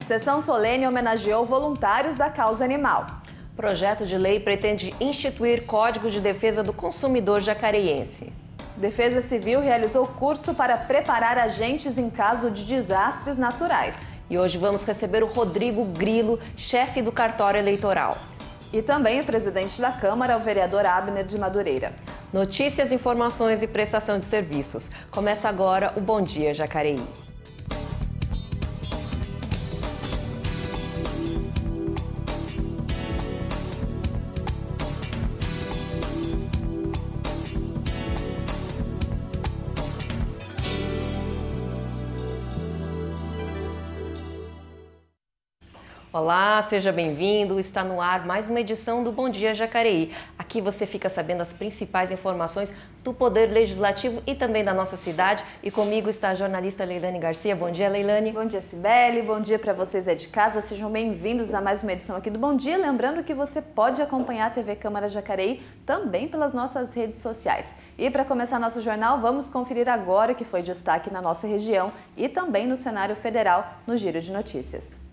Sessão solene homenageou voluntários da causa animal. Projeto de lei pretende instituir Código de Defesa do Consumidor jacareiense. Defesa Civil realizou curso para preparar agentes em caso de desastres naturais. E hoje vamos receber o Rodrigo Grilo, chefe do cartório eleitoral. E também o presidente da Câmara, o vereador Abner de Madureira. Notícias, informações e prestação de serviços. Começa agora o Bom Dia Jacareí. Olá, seja bem-vindo. Está no ar mais uma edição do Bom Dia Jacareí. Aqui você fica sabendo as principais informações do Poder Legislativo e também da nossa cidade. E comigo está a jornalista Leilane Garcia. Bom dia, Leilane. Bom dia, Cibele. Bom dia para vocês aí de casa. Sejam bem-vindos a mais uma edição aqui do Bom Dia. Lembrando que você pode acompanhar a TV Câmara Jacareí também pelas nossas redes sociais. E para começar nosso jornal, vamos conferir agora o que foi destaque na nossa região e também no cenário federal no Giro de Notícias.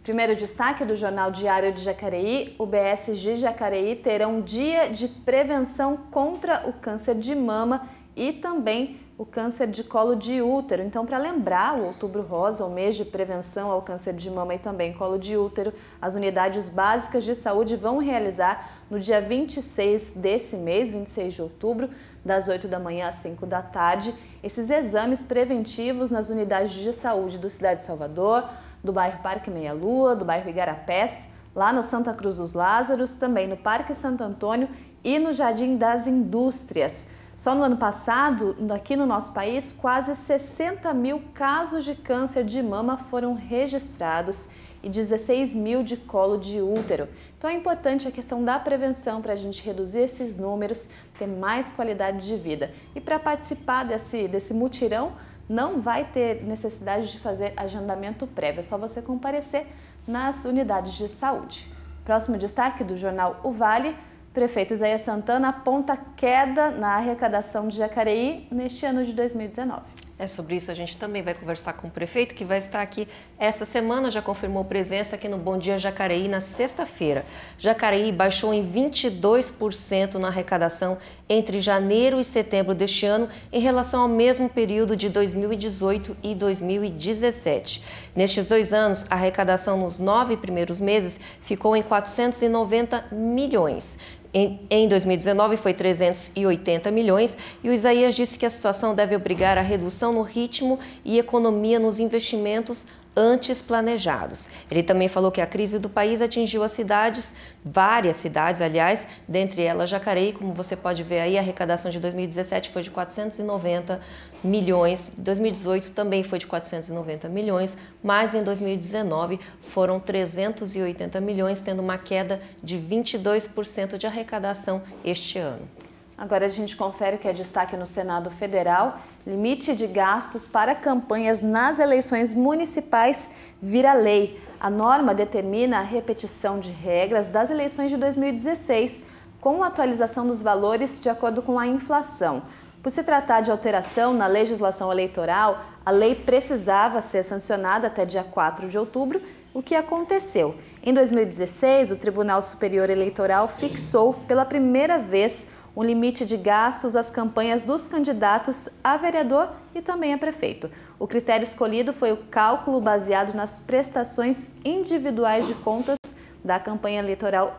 Primeiro destaque do Jornal Diário de Jacareí, o BSG Jacareí terá um dia de prevenção contra o câncer de mama e também o câncer de colo de útero. Então, para lembrar o Outubro Rosa, o mês de prevenção ao câncer de mama e também colo de útero, as unidades básicas de saúde vão realizar no dia 26 desse mês, 26 de outubro, das 8 da manhã às 5 da tarde, esses exames preventivos nas unidades de saúde do Cidade de Salvador, do bairro Parque Meia Lua, do bairro Igarapés, lá no Santa Cruz dos Lázaros, também no Parque Santo Antônio e no Jardim das Indústrias. Só no ano passado, aqui no nosso país, quase 60 mil casos de câncer de mama foram registrados e 16 mil de colo de útero. Então é importante a questão da prevenção para a gente reduzir esses números, ter mais qualidade de vida. E para participar desse mutirão, não vai ter necessidade de fazer agendamento prévio, é só você comparecer nas unidades de saúde. Próximo destaque do jornal O Vale, prefeito Isaías Santana aponta queda na arrecadação de Jacareí neste ano de 2019. É sobre isso, a gente também vai conversar com o prefeito, que vai estar aqui essa semana, já confirmou presença aqui no Bom Dia Jacareí na sexta-feira. Jacareí baixou em 22% na arrecadação entre janeiro e setembro deste ano em relação ao mesmo período de 2018 e 2017. Nestes 2 anos, a arrecadação nos 9 primeiros meses ficou em 490 milhões. Em 2019 foi 380 milhões e o Isaías disse que a situação deve obrigar a redução no ritmo e economia nos investimentos antes planejados. Ele também falou que a crise do país atingiu as cidades, várias cidades, aliás, dentre elas Jacareí, como você pode ver aí, a arrecadação de 2017 foi de 490 milhões, 2018 também foi de 490 milhões, mas em 2019 foram 380 milhões, tendo uma queda de 22% de arrecadação este ano. Agora a gente confere o que é destaque no Senado Federal. Limite de gastos para campanhas nas eleições municipais vira lei. A norma determina a repetição de regras das eleições de 2016, com a atualização dos valores de acordo com a inflação. Por se tratar de alteração na legislação eleitoral, a lei precisava ser sancionada até dia 4 de outubro, o que aconteceu. Em 2016, o Tribunal Superior Eleitoral fixou pela primeira vez um limite de gastos às campanhas dos candidatos a vereador e também a prefeito. O critério escolhido foi o cálculo baseado nas prestações individuais de contas da campanha eleitoral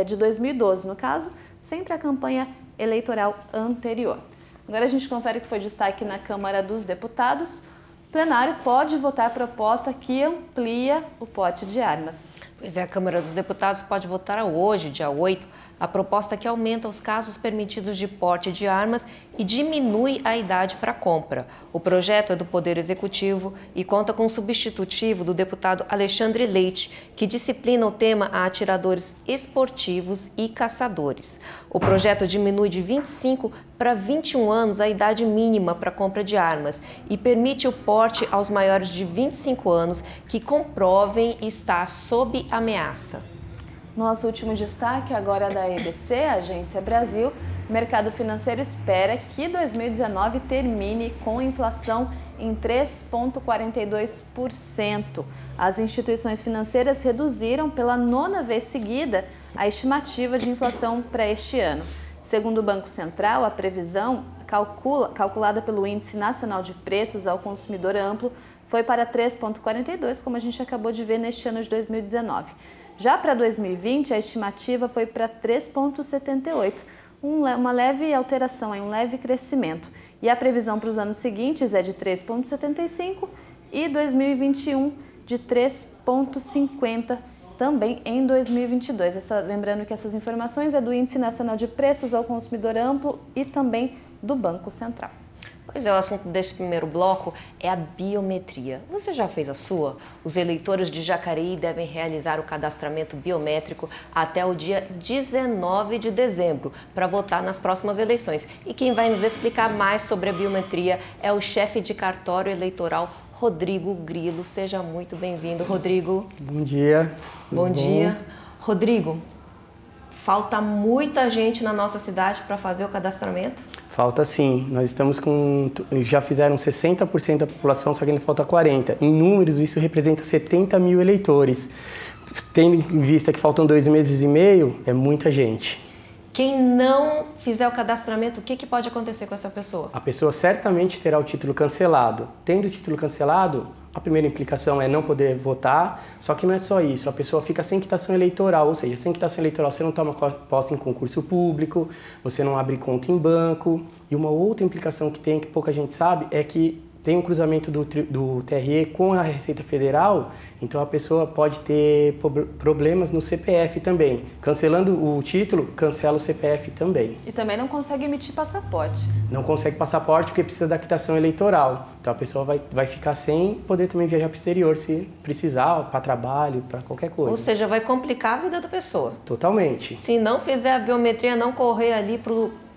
de 2012, no caso, sempre a campanha eleitoral anterior. Agora a gente confere o que foi destaque na Câmara dos Deputados. O plenário pode votar proposta que amplia o porte de armas. Pois é, a Câmara dos Deputados pode votar hoje, dia 8, a proposta que aumenta os casos permitidos de porte de armas e diminui a idade para compra. O projeto é do Poder Executivo e conta com um substitutivo do deputado Alexandre Leite, que disciplina o tema a atiradores esportivos e caçadores. O projeto diminui de 25 para 21 anos a idade mínima para compra de armas e permite o porte aos maiores de 25 anos que comprovem estar sob ameaça. Nosso último destaque agora é da EBC, Agência Brasil. O mercado financeiro espera que 2019 termine com inflação em 3,42%. As instituições financeiras reduziram pela 9ª vez seguida a estimativa de inflação para este ano. Segundo o Banco Central, a previsão calculada pelo Índice Nacional de Preços ao Consumidor Amplo foi para 3,42%, como a gente acabou de ver neste ano de 2019. Já para 2020, a estimativa foi para 3,78%, uma leve alteração, um leve crescimento. E a previsão para os anos seguintes é de 3,75% e 2021 de 3,50%, também em 2022. Lembrando que essas informações é do Índice Nacional de Preços ao Consumidor Amplo e também do Banco Central. Pois é, o assunto deste primeiro bloco é a biometria. Você já fez a sua? Os eleitores de Jacareí devem realizar o cadastramento biométrico até o dia 19 de dezembro para votar nas próximas eleições. E quem vai nos explicar mais sobre a biometria é o chefe de cartório eleitoral, Rodrigo Grilo. Seja muito bem-vindo, Rodrigo. Bom dia. Bom dia. Rodrigo, falta muita gente na nossa cidade para fazer o cadastramento? Falta sim. Nós estamos já fizeram 60% da população, só que ainda falta 40%. Em números, isso representa 70 mil eleitores. Tendo em vista que faltam 2 meses e meio, é muita gente. Quem não fizer o cadastramento, o que pode acontecer com essa pessoa? A pessoa certamente terá o título cancelado. Tendo o título cancelado, a primeira implicação é não poder votar, só que não é só isso, a pessoa fica sem quitação eleitoral, ou seja, sem quitação eleitoral você não toma posse em concurso público, você não abre conta em banco, e uma outra implicação que tem, que pouca gente sabe, é que tem um cruzamento do TRE com a Receita Federal, então a pessoa pode ter problemas no CPF também. Cancelando o título, cancela o CPF também. E também não consegue emitir passaporte. Não consegue passaporte porque precisa da quitação eleitoral. Então a pessoa vai ficar sem poder também viajar para o exterior se precisar, para trabalho, para qualquer coisa. Ou seja, vai complicar a vida da pessoa. Totalmente. Se não fizer a biometria, não correr ali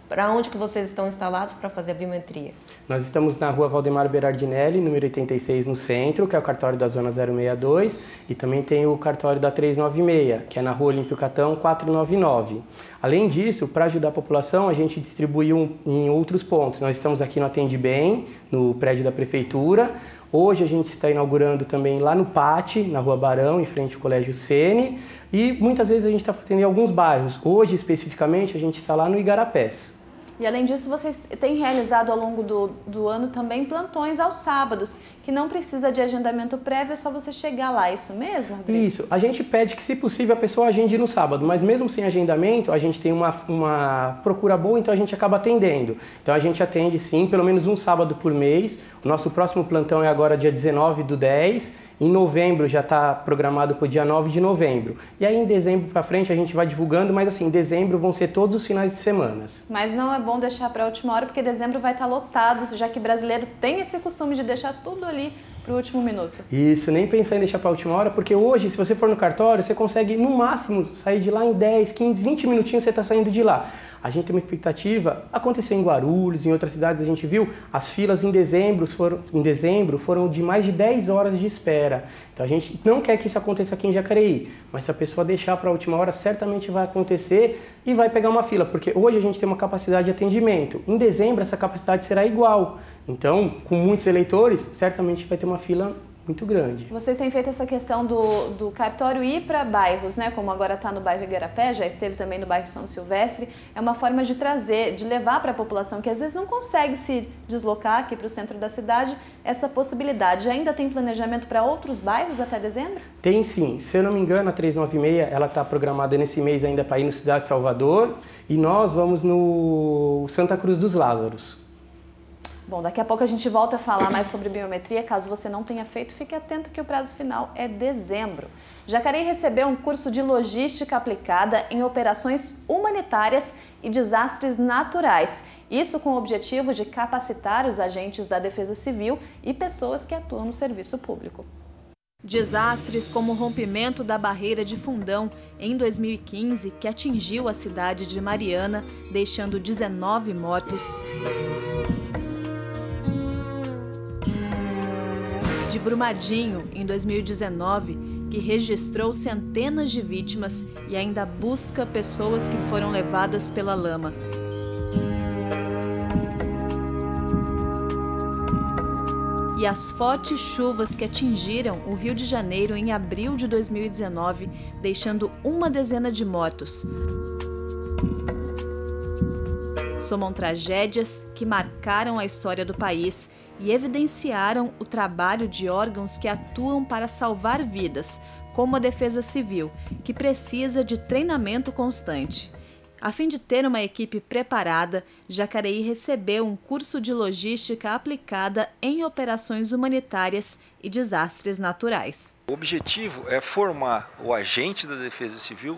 para onde que vocês estão instalados para fazer a biometria? Nós estamos na rua Valdemar Berardinelli, número 86, no centro, que é o cartório da Zona 062, e também tem o cartório da 396, que é na rua Olímpio Catão 499. Além disso, para ajudar a população, a gente distribuiu em outros pontos. Nós estamos aqui no Atende Bem, no prédio da Prefeitura. Hoje a gente está inaugurando também lá no Pátio, na Rua Barão, em frente ao Colégio Sene. E muitas vezes a gente está fazendo em alguns bairros. Hoje, especificamente, a gente está lá no Igarapés. E além disso, vocês têm realizado ao longo do ano também plantões aos sábados, que não precisa de agendamento prévio, é só você chegar lá, isso mesmo, Rodrigo? Isso, a gente pede que, se possível, a pessoa agende no sábado, mas mesmo sem agendamento, a gente tem uma procura boa, então a gente acaba atendendo. Então a gente atende sim, pelo menos um sábado por mês. O nosso próximo plantão é agora dia 19/10, em novembro já está programado para o dia 9 de novembro. E aí em dezembro para frente a gente vai divulgando, mas assim, em dezembro vão ser todos os finais de semana. Mas não é bom deixar para a última hora, porque dezembro vai estar lotado, já que brasileiro tem esse costume de deixar tudo ali para o último minuto. Isso, nem pensar em deixar para a última hora, porque hoje, se você for no cartório, você consegue no máximo sair de lá em 10, 15, 20 minutinhos você está saindo de lá. A gente tem uma expectativa, aconteceu em Guarulhos, em outras cidades a gente viu, as filas em dezembro foram de mais de 10 horas de espera. Então a gente não quer que isso aconteça aqui em Jacareí, mas se a pessoa deixar para a última hora, certamente vai acontecer e vai pegar uma fila, porque hoje a gente tem uma capacidade de atendimento. Em dezembro essa capacidade será igual. Então, com muitos eleitores, certamente vai ter uma fila muito grande. Vocês têm feito essa questão do cartório ir para bairros, né? Como agora está no bairro Igarapé, já esteve também no bairro São Silvestre. É uma forma de trazer, de levar para a população que às vezes não consegue se deslocar aqui para o centro da cidade, essa possibilidade. Ainda tem planejamento para outros bairros até dezembro? Tem sim. Se eu não me engano, a 396 ela está programada nesse mês ainda para ir no Cidade de Salvador e nós vamos no Santa Cruz dos Lázaros. Bom, daqui a pouco a gente volta a falar mais sobre biometria. Caso você não tenha feito, fique atento que o prazo final é dezembro. Jacareí recebeu um curso de logística aplicada em operações humanitárias e desastres naturais. Isso com o objetivo de capacitar os agentes da Defesa Civil e pessoas que atuam no serviço público. Desastres como o rompimento da barreira de Fundão em 2015, que atingiu a cidade de Mariana, deixando 19 mortos. De Brumadinho, em 2019, que registrou centenas de vítimas e ainda busca pessoas que foram levadas pela lama. E as fortes chuvas que atingiram o Rio de Janeiro em abril de 2019, deixando uma dezena de mortos. Somam tragédias que marcaram a história do país e evidenciaram o trabalho de órgãos que atuam para salvar vidas, como a Defesa Civil, que precisa de treinamento constante. A fim de ter uma equipe preparada, Jacareí recebeu um curso de logística aplicada em operações humanitárias e desastres naturais. O objetivo é formar o agente da Defesa Civil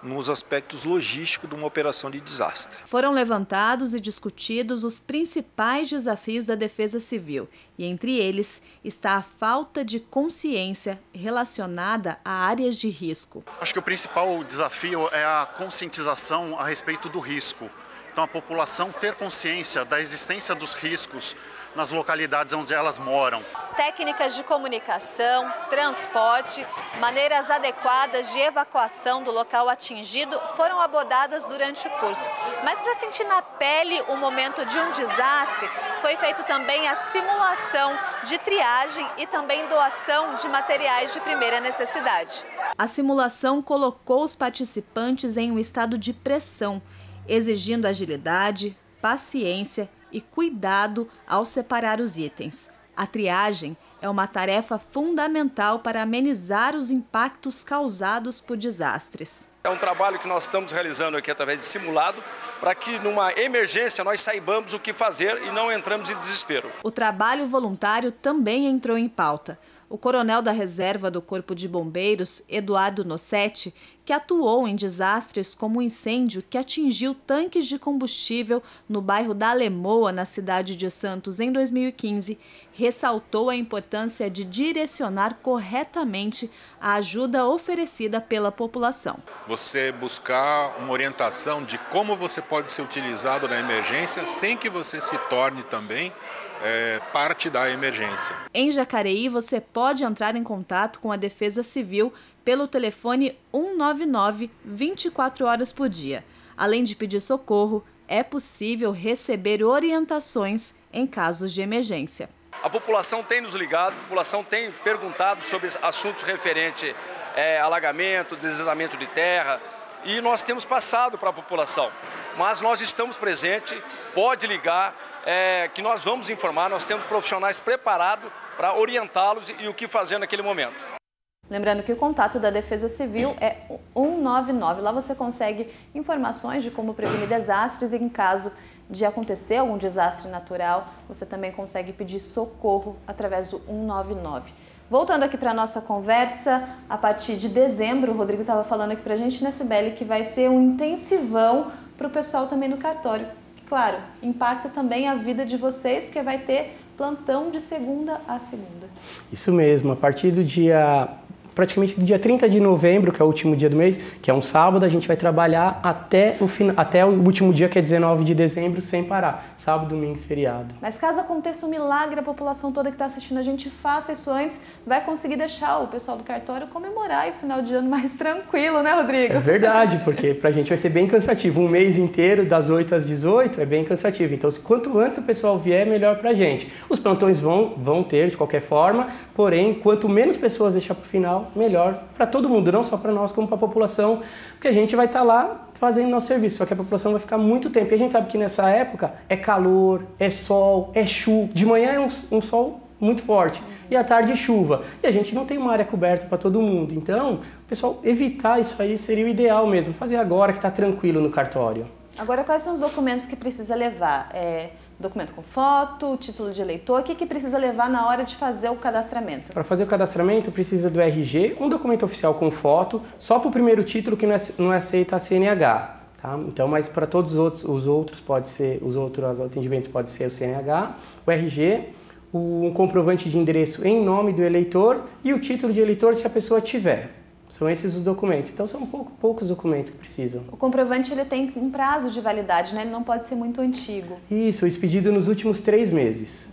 nos aspectos logísticos de uma operação de desastre. Foram levantados e discutidos os principais desafios da Defesa Civil, e entre eles está a falta de consciência relacionada a áreas de risco. Acho que o principal desafio é a conscientização a respeito do risco. Então, a população ter consciência da existência dos riscos nas localidades onde elas moram. Técnicas de comunicação, transporte, maneiras adequadas de evacuação do local atingido foram abordadas durante o curso. Mas para sentir na pele o momento de um desastre, foi feito também a simulação de triagem e também doação de materiais de primeira necessidade. A simulação colocou os participantes em um estado de pressão, exigindo agilidade, paciência e cuidado ao separar os itens. A triagem é uma tarefa fundamental para amenizar os impactos causados por desastres. É um trabalho que nós estamos realizando aqui através de simulado, para que numa emergência nós saibamos o que fazer e não entramos em desespero. O trabalho voluntário também entrou em pauta. O coronel da reserva do Corpo de Bombeiros, Eduardo Nossetti, que atuou em desastres como o incêndio que atingiu tanques de combustível no bairro da Alemoa, na cidade de Santos, em 2015, ressaltou a importância de direcionar corretamente a ajuda oferecida pela população. Você buscar uma orientação de como você pode ser utilizado na emergência sem que você se torne também parte da emergência. Em Jacareí, você pode entrar em contato com a Defesa Civil pelo telefone 199 24 horas por dia. Além de pedir socorro, é possível receber orientações em casos de emergência. A população tem nos ligado, a população tem perguntado sobre assuntos referentes a alagamento, deslizamento de terra, e nós temos passado para a população. Mas nós estamos presentes, pode ligar, que nós vamos informar, nós temos profissionais preparados para orientá-los e o que fazer naquele momento. Lembrando que o contato da Defesa Civil é 199. Lá você consegue informações de como prevenir desastres e em caso de acontecer algum desastre natural, você também consegue pedir socorro através do 199. Voltando aqui para a nossa conversa, a partir de dezembro, o Rodrigo estava falando aqui para a gente, né, Cibele, que vai ser um intensivão para o pessoal também no cartório. Claro, impacta também a vida de vocês, porque vai ter plantão de segunda a segunda. Isso mesmo, a partir do praticamente do dia 30 de novembro, que é o último dia do mês, que é um sábado, a gente vai trabalhar até o último dia, que é 19 de dezembro, sem parar. Sábado, domingo, feriado. Mas caso aconteça um milagre, a população toda que está assistindo a gente faça isso antes, vai conseguir deixar o pessoal do cartório comemorar e final de ano mais tranquilo, né, Rodrigo? É verdade, porque pra gente vai ser bem cansativo. Um mês inteiro, das 8 às 18, é bem cansativo. Então, quanto antes o pessoal vier, melhor pra gente. Os plantões vão ter, de qualquer forma, porém, quanto menos pessoas deixar pro final, melhor para todo mundo, não só para nós, como para a população, porque a gente vai estar lá fazendo nosso serviço, só que a população vai ficar muito tempo. E a gente sabe que nessa época é calor, é sol, é chuva. De manhã é um sol muito forte e à tarde chuva. E a gente não tem uma área coberta para todo mundo. Então, o pessoal evitar isso aí seria o ideal mesmo, fazer agora que está tranquilo no cartório. Agora, quais são os documentos que precisa levar? Documento com foto, título de eleitor, o que precisa levar na hora de fazer o cadastramento? Para fazer o cadastramento precisa do RG, um documento oficial com foto, só para o primeiro título que não é aceita a CNH. Tá? Então, mas para todos os outros atendimentos pode ser o CNH, o RG, um comprovante de endereço em nome do eleitor e o título de eleitor se a pessoa tiver. São esses os documentos. Então, são poucos documentos que precisam. O comprovante ele tem um prazo de validade, né? Ele não pode ser muito antigo. Isso, expedido nos últimos 3 meses.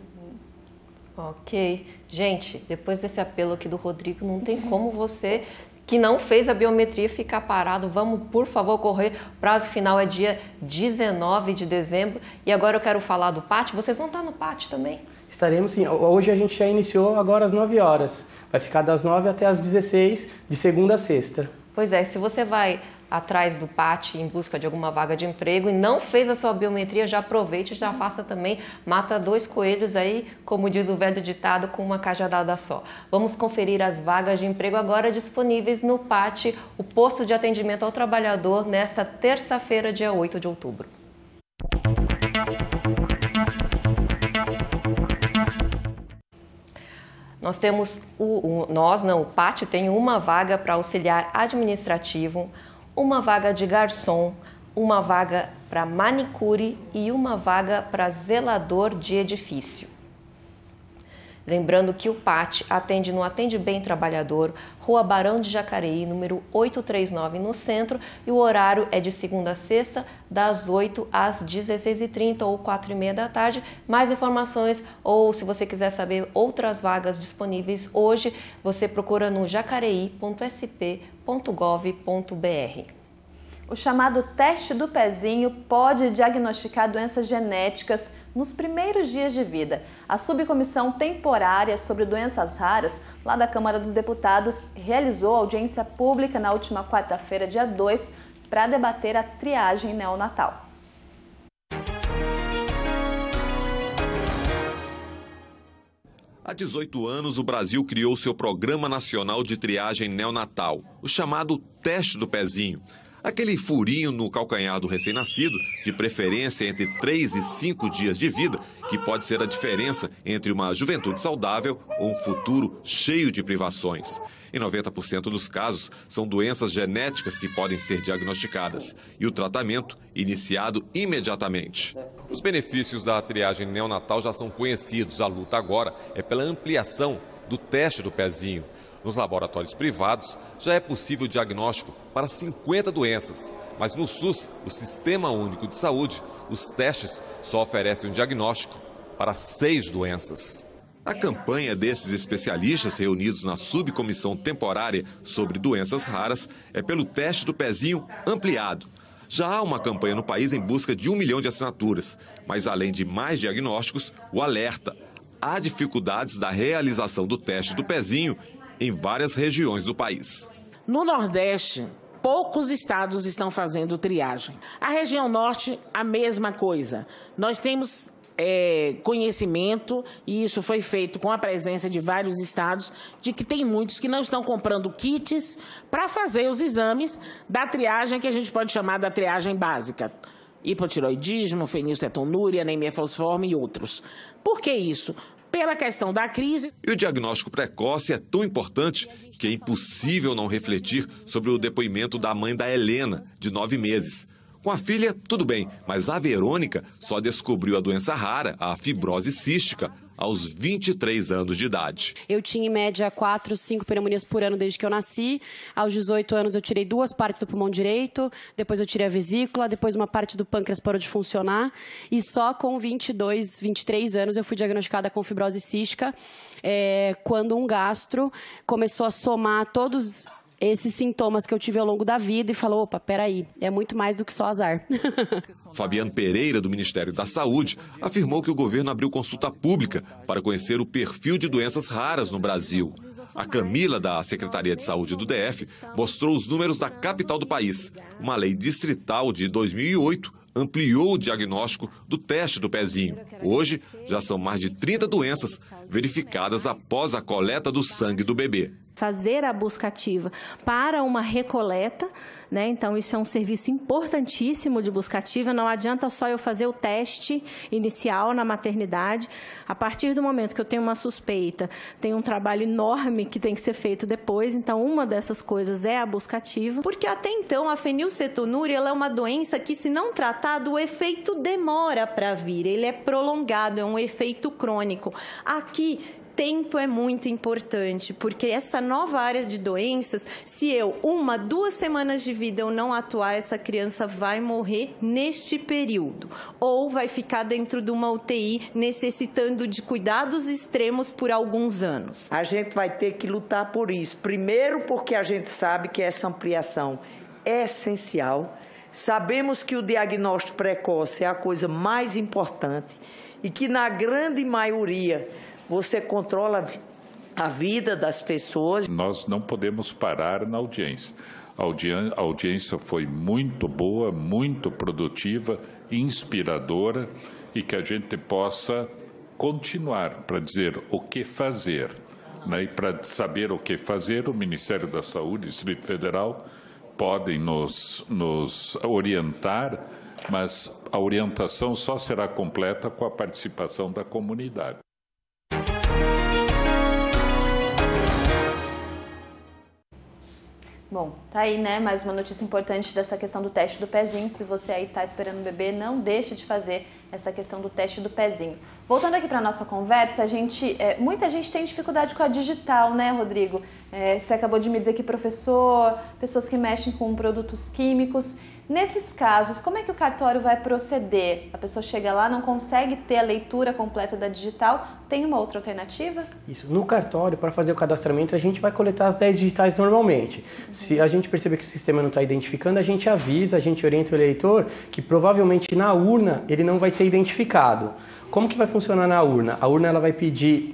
Ok. Gente, depois desse apelo aqui do Rodrigo, não tem como você que não fez a biometria ficar parado. Vamos, por favor, correr. O prazo final é dia 19 de dezembro. E agora eu quero falar do PAT. Vocês vão estar no PAT também? Estaremos sim. Hoje a gente já iniciou agora às 9 horas. Vai ficar das 9 até às 16, de segunda a sexta. Pois é, se você vai atrás do PAT em busca de alguma vaga de emprego e não fez a sua biometria, já aproveite, já faça também, mata 2 coelhos aí, como diz o velho ditado, com uma cajadada só. Vamos conferir as vagas de emprego agora disponíveis no PAT, o posto de atendimento ao trabalhador, nesta terça-feira, dia 8 de outubro. Nós temos, o PAT tem uma vaga para auxiliar administrativo, uma vaga de garçom, uma vaga para manicure e uma vaga para zelador de edifício. Lembrando que o PAT atende no Atende Bem Trabalhador, Rua Barão de Jacareí, número 839, no centro, e o horário é de segunda a sexta, das 8 às 16h30 ou 4h30 da tarde. Mais informações, ou se você quiser saber outras vagas disponíveis hoje, você procura no jacareí.sp.gov.br. O chamado teste do pezinho pode diagnosticar doenças genéticas nos primeiros dias de vida. A Subcomissão Temporária sobre Doenças Raras, lá da Câmara dos Deputados, realizou audiência pública na última quarta-feira, dia 2, para debater a triagem neonatal. Há 18 anos, o Brasil criou seu Programa Nacional de Triagem Neonatal, o chamado teste do pezinho. Aquele furinho no calcanhar do recém-nascido, de preferência entre 3 e 5 dias de vida, que pode ser a diferença entre uma juventude saudável ou um futuro cheio de privações. Em 90% dos casos, são doenças genéticas que podem ser diagnosticadas e o tratamento iniciado imediatamente. Os benefícios da triagem neonatal já são conhecidos. A luta agora é pela ampliação do teste do pezinho. Nos laboratórios privados, já é possível diagnóstico para 50 doenças, mas no SUS, o Sistema Único de Saúde, os testes só oferecem um diagnóstico para 6 doenças. A campanha desses especialistas reunidos na Subcomissão Temporária sobre Doenças Raras é pelo teste do pezinho ampliado. Já há uma campanha no país em busca de 1 milhão de assinaturas, mas além de mais diagnósticos, o alerta: há dificuldades da realização do teste do pezinho em várias regiões do país. No Nordeste, poucos estados estão fazendo triagem. A região Norte, a mesma coisa. Nós temos conhecimento, e isso foi feito com a presença de vários estados, de que tem muitos que não estão comprando kits para fazer os exames da triagem que a gente pode chamar da triagem básica. Hipotiroidismo, fenilcetonúria, anemia falciforme e outros. Por que isso? Pela questão da crise. E o diagnóstico precoce é tão importante que é impossível não refletir sobre o depoimento da mãe da Helena, de 9 meses. Com a filha, tudo bem, mas a Verônica só descobriu a doença rara, a fibrose cística, aos 23 anos de idade. Eu tinha, em média, 4, 5 pneumonias por ano desde que eu nasci. Aos 18 anos, eu tirei 2 partes do pulmão direito, depois eu tirei a vesícula, depois uma parte do pâncreas parou de funcionar. E só com 22, 23 anos, eu fui diagnosticada com fibrose cística, quando um gastro começou a somar todos esses sintomas que eu tive ao longo da vida e falou: opa, peraí, é muito mais do que só azar. Fabiano Pereira, do Ministério da Saúde, afirmou que o governo abriu consulta pública para conhecer o perfil de doenças raras no Brasil. A Camila, da Secretaria de Saúde do DF, mostrou os números da capital do país. Uma lei distrital de 2008 ampliou o diagnóstico do teste do pezinho. Hoje, já são mais de 30 doenças verificadas após a coleta do sangue do bebê. Fazer a busca ativa para uma recoleta, né? Então isso é um serviço importantíssimo de busca ativa. Não adianta só eu fazer o teste inicial na maternidade. A partir do momento que eu tenho uma suspeita, tem um trabalho enorme que tem que ser feito depois. Então uma dessas coisas é a busca ativa. Porque até então a fenilcetonúria ela é uma doença que, se não tratado, o efeito demora para vir. Ele é prolongado, é um efeito crônico. Aqui tempo é muito importante, porque essa nova área de doenças, se eu 1, 2 semanas de vida eu não atuar, essa criança vai morrer neste período, ou vai ficar dentro de uma UTI necessitando de cuidados extremos por alguns anos. A gente vai ter que lutar por isso. Primeiro, porque a gente sabe que essa ampliação é essencial. Sabemos que o diagnóstico precoce é a coisa mais importante e que, na grande maioria, você controla a vida das pessoas. Nós não podemos parar na audiência. A audiência foi muito boa, muito produtiva, inspiradora, e que a gente possa continuar para dizer o que fazer. E para saber o que fazer, o Ministério da Saúde e o Distrito Federal podem nos orientar, mas a orientação só será completa com a participação da comunidade. Bom, tá aí, né, mais uma notícia importante dessa questão do teste do pezinho. Se você aí tá esperando o bebê, não deixe de fazer essa questão do teste do pezinho. Voltando aqui para nossa conversa, muita gente tem dificuldade com a digital, né, Rodrigo? Você acabou de me dizer que professor, pessoas que mexem com produtos químicos. Nesses casos, como é que o cartório vai proceder? A pessoa chega lá, não consegue ter a leitura completa da digital, tem uma outra alternativa? Isso. No cartório, para fazer o cadastramento, a gente vai coletar as 10 digitais normalmente. Se a gente perceber que o sistema não está identificando, a gente avisa, a gente orienta o eleitor que provavelmente na urna ele não vai ser identificado. Como que vai funcionar na urna? A urna ela vai pedir,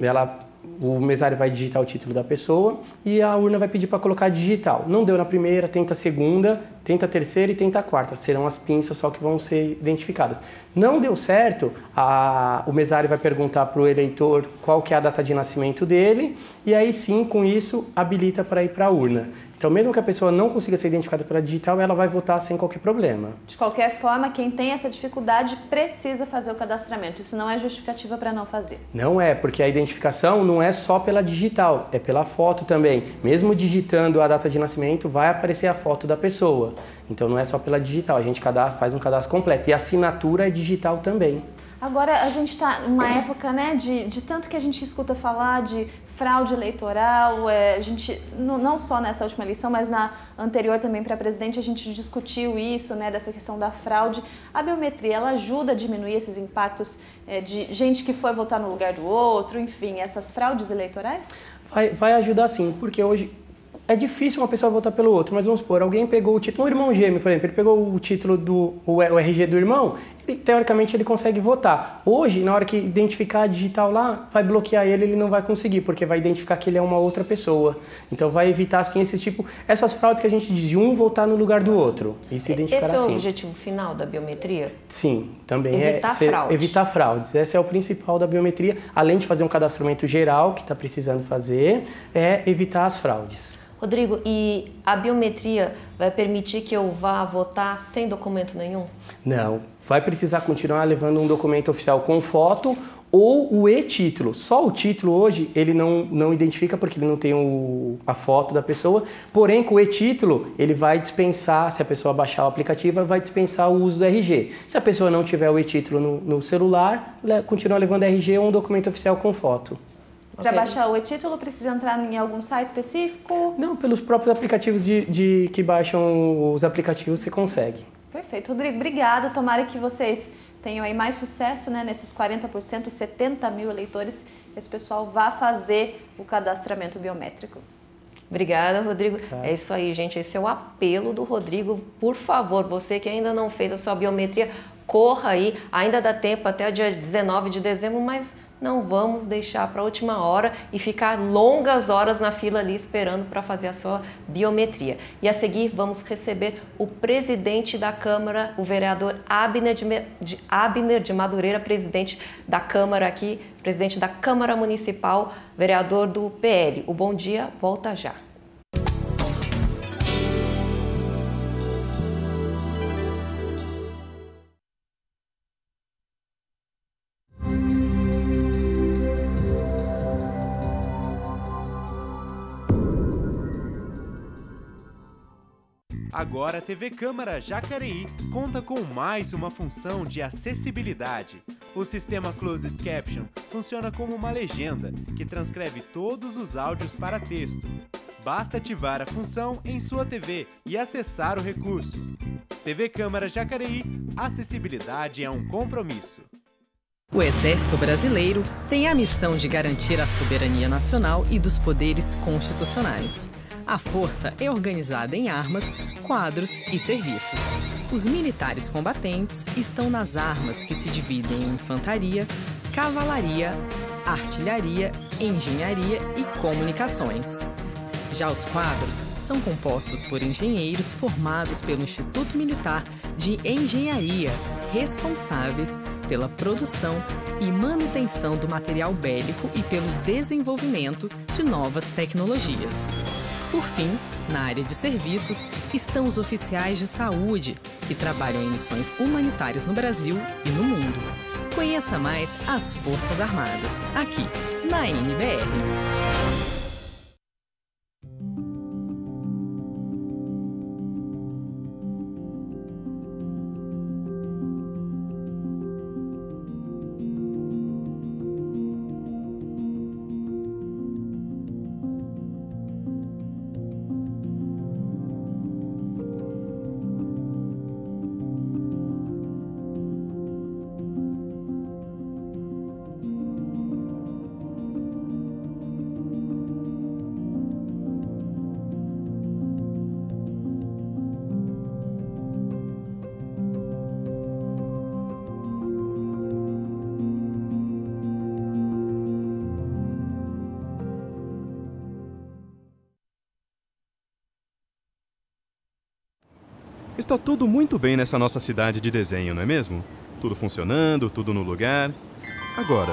o mesário vai digitar o título da pessoa e a urna vai pedir para colocar digital. Não deu na primeira, tenta a segunda, tenta a terceira e tenta a quarta. Serão as pinças só que vão ser identificadas. Não deu certo, o mesário vai perguntar para o eleitor qual que é a data de nascimento dele e aí sim, com isso, habilita para ir para a urna. Então, mesmo que a pessoa não consiga ser identificada pela digital, ela vai votar sem qualquer problema. De qualquer forma, quem tem essa dificuldade precisa fazer o cadastramento. Isso não é justificativa para não fazer. Não é, porque a identificação não é só pela digital, é pela foto também. Mesmo digitando a data de nascimento, vai aparecer a foto da pessoa. Então, não é só pela digital, a gente faz um cadastro completo. E a assinatura é digital também. Agora, a gente está numa época, né, de tanto que a gente escuta falar de fraude eleitoral, a gente, não só nessa última eleição, mas na anterior também para presidente, a gente discutiu isso, né, dessa questão da fraude. A biometria, ela ajuda a diminuir esses impactos de gente que foi votar no lugar do outro, enfim, essas fraudes eleitorais? Vai ajudar sim, porque hoje é difícil uma pessoa votar pelo outro, mas vamos supor, alguém pegou o título, um irmão gêmeo, por exemplo, ele pegou o título o RG do irmão, teoricamente ele consegue votar. Hoje, na hora que identificar a digital lá, vai bloquear ele não vai conseguir, porque vai identificar que ele é uma outra pessoa. Então vai evitar assim essas fraudes que a gente diz de um votar no lugar do outro. Isso identificará Esse é o assim. objetivo final da biometria? Sim, também evitar fraudes. Esse é o principal da biometria, além de fazer um cadastramento geral que está precisando fazer, é evitar as fraudes. Rodrigo, e a biometria vai permitir que eu vá votar sem documento nenhum? Não, vai precisar continuar levando um documento oficial com foto ou o e-título. Só o título hoje ele não identifica porque ele não tem a foto da pessoa, porém com o e-título ele vai dispensar, se a pessoa baixar o aplicativo, vai dispensar o uso do RG. Se a pessoa não tiver o e-título no celular, continua levando RG ou um documento oficial com foto. Para baixar o e-título, precisa entrar em algum site específico? Não, pelos próprios aplicativos que baixam os aplicativos você consegue. Perfeito. Rodrigo, obrigada. Tomara que vocês tenham aí mais sucesso, né, nesses 40%, 70 mil eleitores, que esse pessoal vá fazer o cadastramento biométrico. Obrigada, Rodrigo. É isso aí, gente. Esse é o apelo do Rodrigo. Por favor, você que ainda não fez a sua biometria, corra aí. Ainda dá tempo até o dia 19 de dezembro, mas não vamos deixar para a última hora e ficar longas horas na fila ali esperando para fazer a sua biometria. E a seguir vamos receber o presidente da Câmara, o vereador Abner de Madureira, presidente da Câmara aqui, presidente da Câmara Municipal, vereador do PL. O Bom Dia volta já. Agora a TV Câmara Jacareí conta com mais uma função de acessibilidade. O sistema Closed Caption funciona como uma legenda que transcreve todos os áudios para texto. Basta ativar a função em sua TV e acessar o recurso. TV Câmara Jacareí, acessibilidade é um compromisso. O Exército Brasileiro tem a missão de garantir a soberania nacional e dos poderes constitucionais. A força é organizada em armas, quadros e serviços. Os militares combatentes estão nas armas que se dividem em infantaria, cavalaria, artilharia, engenharia e comunicações. Já os quadros são compostos por engenheiros formados pelo Instituto Militar de Engenharia, responsáveis pela produção e manutenção do material bélico e pelo desenvolvimento de novas tecnologias. Por fim, na área de serviços, estão os oficiais de saúde, que trabalham em missões humanitárias no Brasil e no mundo. Conheça mais as Forças Armadas, aqui na NBR. Está tudo muito bem nessa nossa cidade de desenho, não é mesmo? Tudo funcionando, tudo no lugar. Agora,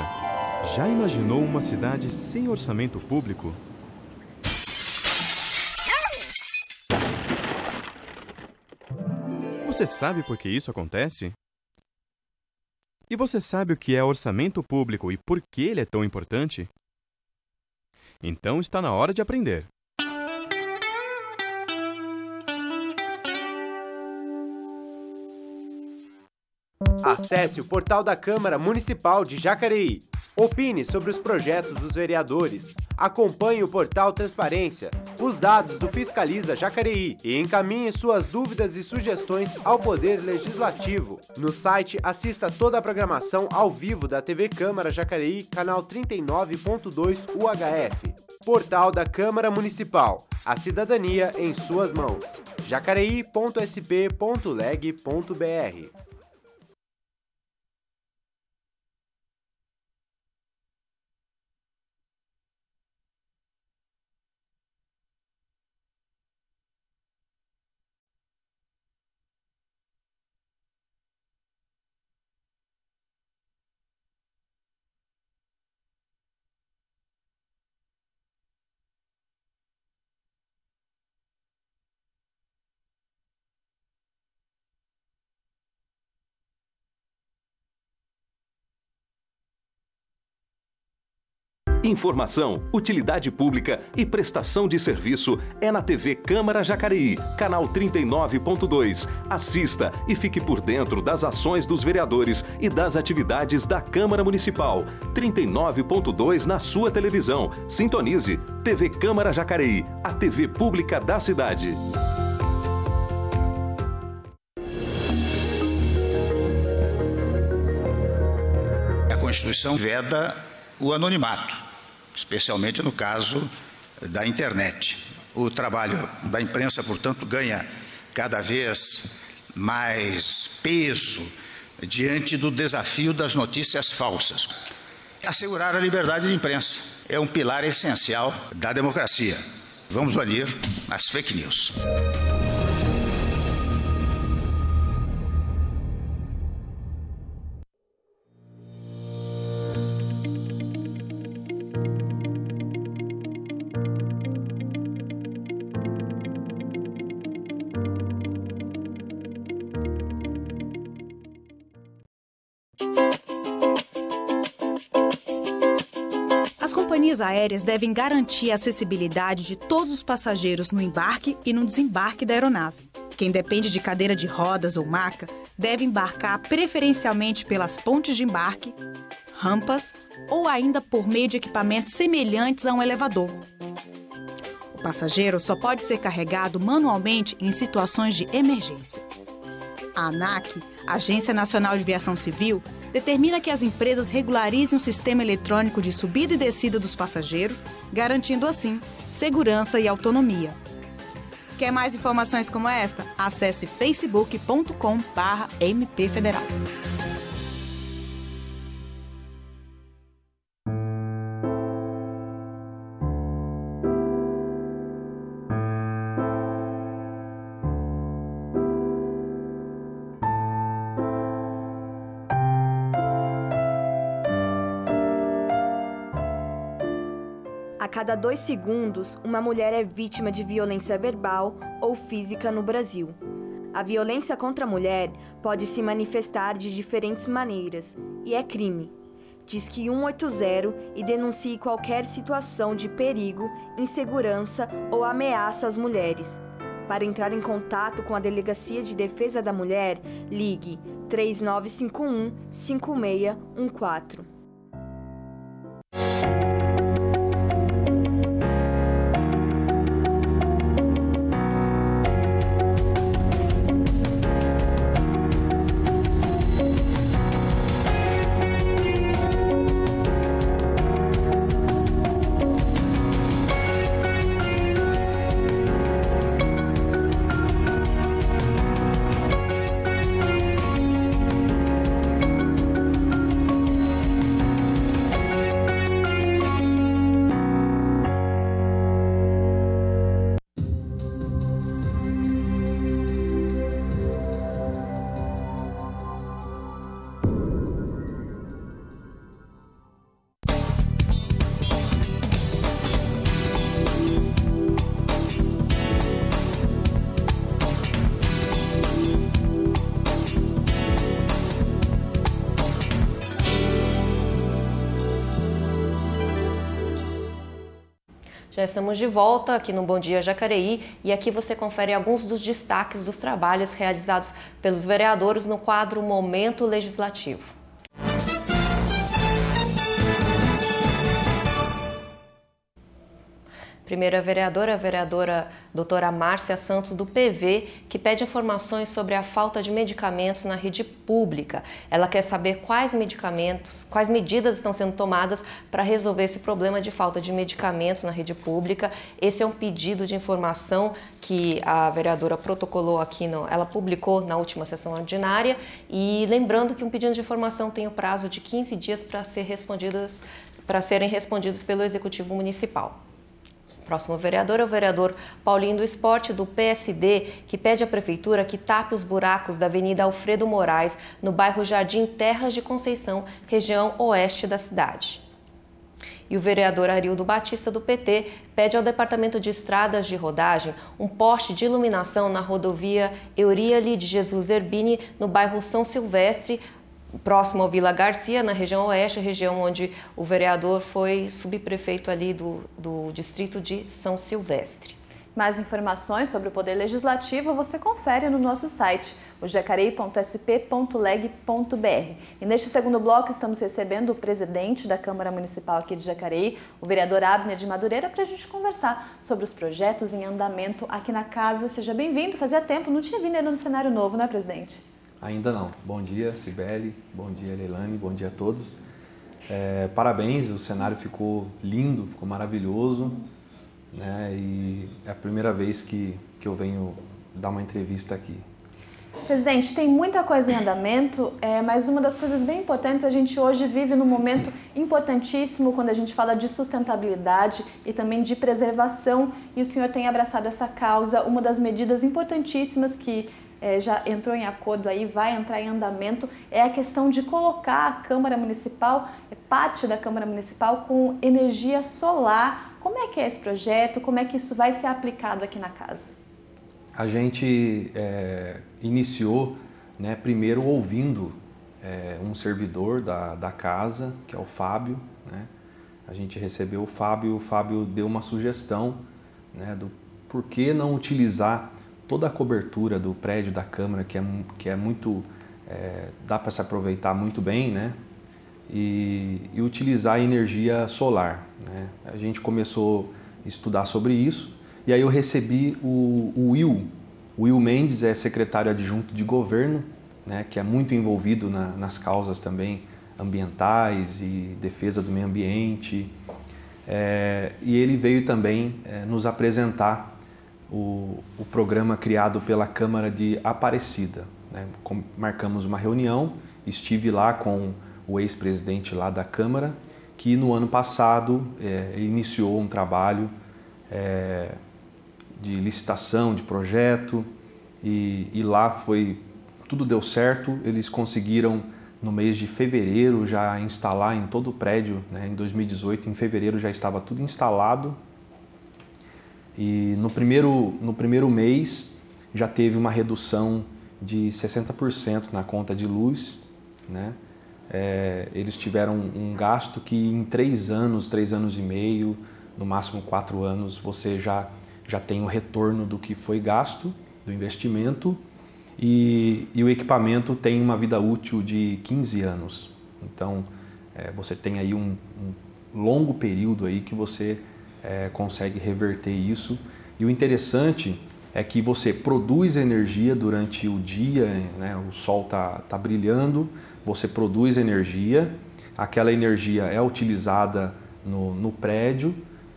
já imaginou uma cidade sem orçamento público? Você sabe por que isso acontece? E você sabe o que é orçamento público e por que ele é tão importante? Então está na hora de aprender. Acesse o portal da Câmara Municipal de Jacareí. Opine sobre os projetos dos vereadores. Acompanhe o portal Transparência, os dados do Fiscaliza Jacareí e encaminhe suas dúvidas e sugestões ao Poder Legislativo. No site, assista toda a programação ao vivo da TV Câmara Jacareí, canal 39.2 UHF. Portal da Câmara Municipal. A cidadania em suas mãos. jacareí.sp.leg.br. Informação, utilidade pública e prestação de serviço é na TV Câmara Jacareí, canal 39.2. Assista e fique por dentro das ações dos vereadores e das atividades da Câmara Municipal. 39.2 na sua televisão. Sintonize. TV Câmara Jacareí, a TV pública da cidade. A Constituição veda o anonimato, especialmente no caso da internet. O trabalho da imprensa, portanto, ganha cada vez mais peso diante do desafio das notícias falsas. Assegurar a liberdade de imprensa é um pilar essencial da democracia. Vamos banir as fake news. As companhias aéreas devem garantir a acessibilidade de todos os passageiros no embarque e no desembarque da aeronave. Quem depende de cadeira de rodas ou maca deve embarcar preferencialmente pelas pontes de embarque, rampas ou ainda por meio de equipamentos semelhantes a um elevador. O passageiro só pode ser carregado manualmente em situações de emergência. A ANAC, Agência Nacional de Aviação Civil, determina que as empresas regularizem um sistema eletrônico de subida e descida dos passageiros, garantindo assim segurança e autonomia. Quer mais informações como esta? Acesse facebook.com/mpfederal. A cada 2 segundos, uma mulher é vítima de violência verbal ou física no Brasil. A violência contra a mulher pode se manifestar de diferentes maneiras e é crime. Disque 180 e denuncie qualquer situação de perigo, insegurança ou ameaça às mulheres. Para entrar em contato com a Delegacia de Defesa da Mulher, ligue 3951-5614. Já estamos de volta aqui no Bom Dia Jacareí e aqui você confere alguns dos destaques dos trabalhos realizados pelos vereadores no quadro Momento Legislativo. Primeira vereadora, a vereadora doutora Márcia Santos, do PV, que pede informações sobre a falta de medicamentos na rede pública. Ela quer saber quais medidas estão sendo tomadas para resolver esse problema de falta de medicamentos na rede pública. Esse é um pedido de informação que a vereadora protocolou aqui, ela publicou na última sessão ordinária. E lembrando que um pedido de informação tem o prazo de 15 dias para serem respondidos pelo Executivo Municipal. Próximo vereador é o vereador Paulinho do Esporte, do PSD, que pede à Prefeitura que tape os buracos da Avenida Alfredo Moraes, no bairro Jardim Terras de Conceição, região oeste da cidade. E o vereador Arildo Batista, do PT, pede ao Departamento de Estradas de Rodagem um poste de iluminação na rodovia Euríale de Jesus Zerbini, no bairro São Silvestre, próximo ao Vila Garcia, na região oeste, região onde o vereador foi subprefeito ali do distrito de São Silvestre. Mais informações sobre o Poder Legislativo você confere no nosso site, o jacareí.sp.leg.br. E neste segundo bloco estamos recebendo o presidente da Câmara Municipal aqui de Jacareí, o vereador Abner de Madureira, para a gente conversar sobre os projetos em andamento aqui na casa. Seja bem-vindo, fazia tempo, não tinha vindo ainda no cenário novo, né, presidente? Ainda não. Bom dia, Cibele, bom dia, Leilane, bom dia a todos. Parabéns, o cenário ficou lindo, ficou maravilhoso, né? E é a primeira vez que eu venho dar uma entrevista aqui. Presidente, tem muita coisa em andamento, mas uma das coisas bem importantes, a gente hoje vive num momento importantíssimo quando a gente fala de sustentabilidade e também de preservação, e o senhor tem abraçado essa causa. Uma das medidas importantíssimas que já entrou em acordo aí, vai entrar em andamento, é a questão de colocar a Câmara Municipal, parte da Câmara Municipal com energia solar. Como é que é esse projeto? Como é que isso vai ser aplicado aqui na casa? A gente iniciou, né, primeiro ouvindo um servidor da casa, que é o Fábio, né? A gente recebeu o Fábio deu uma sugestão, né, do porquê não utilizar toda a cobertura do prédio da Câmara, que é muito dá para se aproveitar muito bem, né? E utilizar a energia solar, né? A gente começou a estudar sobre isso e aí eu recebi o Will Mendes, é secretário adjunto de governo, né? Que é muito envolvido nas causas também ambientais e defesa do meio ambiente. E ele veio também nos apresentar o programa criado pela Câmara de Aparecida, né? Marcamos uma reunião, estive lá com o ex-presidente lá da Câmara, que no ano passado iniciou um trabalho de licitação, de projeto, e lá tudo deu certo. Eles conseguiram, no mês de fevereiro, já instalar em todo o prédio, né? Em 2018, em fevereiro, já estava tudo instalado. E no primeiro mês já teve uma redução de 60% na conta de luz, né? Eles tiveram um gasto que em 3 anos e meio, no máximo 4 anos, você já tem o retorno do que foi gasto, do investimento, e o equipamento tem uma vida útil de 15 anos. Então, você tem aí um longo período aí que você consegue reverter isso. E o interessante é que você produz energia durante o dia, né? O sol tá brilhando, você produz energia, aquela energia é utilizada no prédio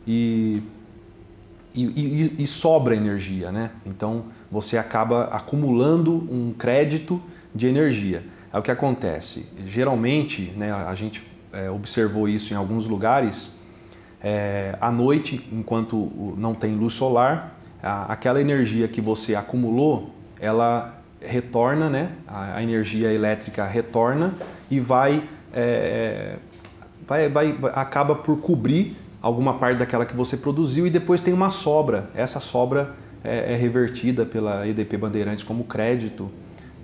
e sobra energia, né? Então você acaba acumulando um crédito de energia. É o que acontece. Geralmente, né, a gente observou isso em alguns lugares, à noite, enquanto não tem luz solar, aquela energia que você acumulou, ela retorna, né? A energia elétrica retorna e acaba por cobrir alguma parte daquela que você produziu, e depois tem uma sobra. Essa sobra é revertida pela EDP Bandeirantes como crédito,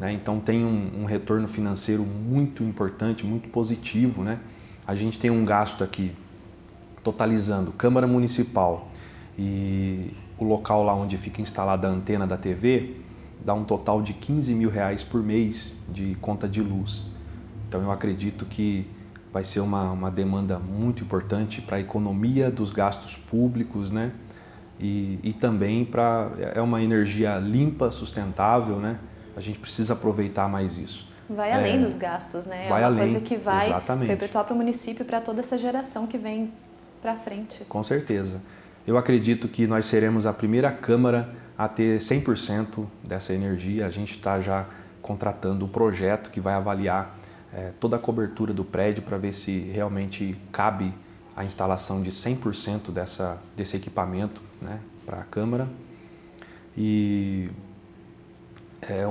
né? Então tem um retorno financeiro muito importante, muito positivo, né? A gente tem um gasto aqui, totalizando Câmara Municipal e o local lá onde fica instalada a antena da TV, dá um total de R$15 mil por mês de conta de luz. Então eu acredito que vai ser uma demanda muito importante para a economia dos gastos públicos, né? E também é uma energia limpa, sustentável, né? A gente precisa aproveitar mais isso. Vai além dos gastos, né? Vai além, coisa que vai exatamente, perpetuar para o município e para toda essa geração que vem para frente. Com certeza. Eu acredito que nós seremos a primeira Câmara a ter 100% dessa energia. A gente está já contratando um projeto que vai avaliar toda a cobertura do prédio para ver se realmente cabe a instalação de 100% desse equipamento, né, para a Câmara. E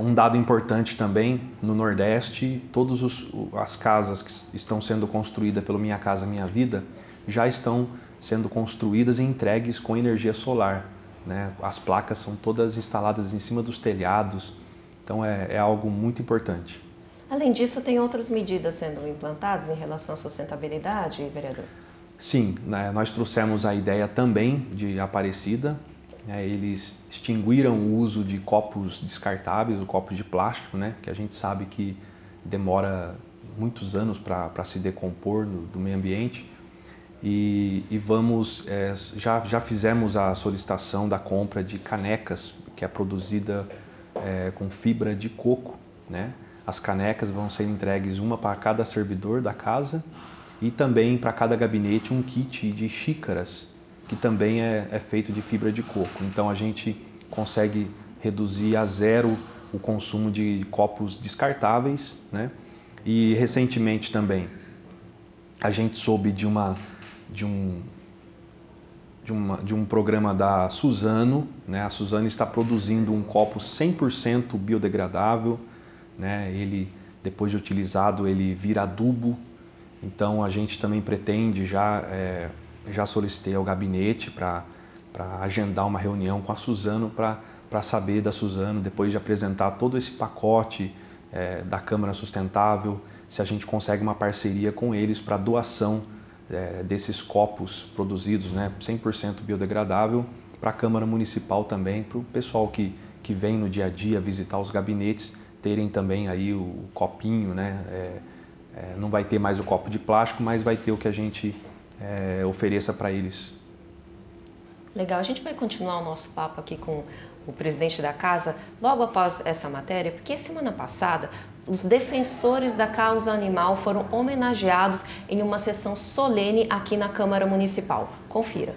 um dado importante também, no Nordeste, todas as casas que estão sendo construídas pelo Minha Casa Minha Vida já estão sendo construídas e entregues com energia solar, né? As placas são todas instaladas em cima dos telhados, então é algo muito importante. Além disso, tem outras medidas sendo implantadas em relação à sustentabilidade, vereador? Sim, né, nós trouxemos a ideia também de Aparecida, né? Eles extinguiram o uso de copos descartáveis, o copo de plástico, né? Que a gente sabe que demora muitos anos para se decompor do meio ambiente. E vamos, já fizemos a solicitação da compra de canecas, que é produzida com fibra de coco, né? As canecas vão ser entregues uma para cada servidor da casa e também para cada gabinete um kit de xícaras, que também é feito de fibra de coco. Então a gente consegue reduzir a zero o consumo de copos descartáveis, né? E recentemente também a gente soube de um programa da Suzano, né? A Suzano está produzindo um copo 100% biodegradável, né? Ele, depois de utilizado, ele vira adubo. Então a gente também pretende, já solicitei ao gabinete para agendar uma reunião com a Suzano para saber da Suzano, depois de apresentar todo esse pacote da Câmara Sustentável, se a gente consegue uma parceria com eles para doação desses copos produzidos, né, 100% biodegradável, para a Câmara Municipal também, para o pessoal que vem no dia a dia visitar os gabinetes, terem também aí o copinho, né? Não vai ter mais o copo de plástico, mas vai ter o que a gente ofereça para eles. Legal, a gente vai continuar o nosso papo aqui com o presidente da casa logo após essa matéria, porque semana passada os defensores da causa animal foram homenageados em uma sessão solene aqui na Câmara Municipal. Confira.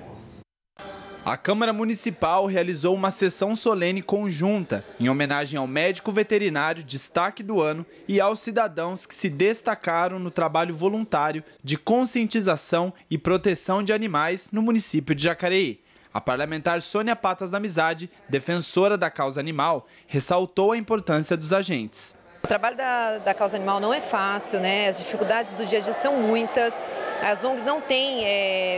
A Câmara Municipal realizou uma sessão solene conjunta em homenagem ao médico veterinário destaque do ano e aos cidadãos que se destacaram no trabalho voluntário de conscientização e proteção de animais no município de Jacareí. A parlamentar Sônia Patas da Amizade, defensora da causa animal, ressaltou a importância dos agentes. O trabalho da causa animal não é fácil, né? As dificuldades do dia a dia são muitas, as ONGs não têm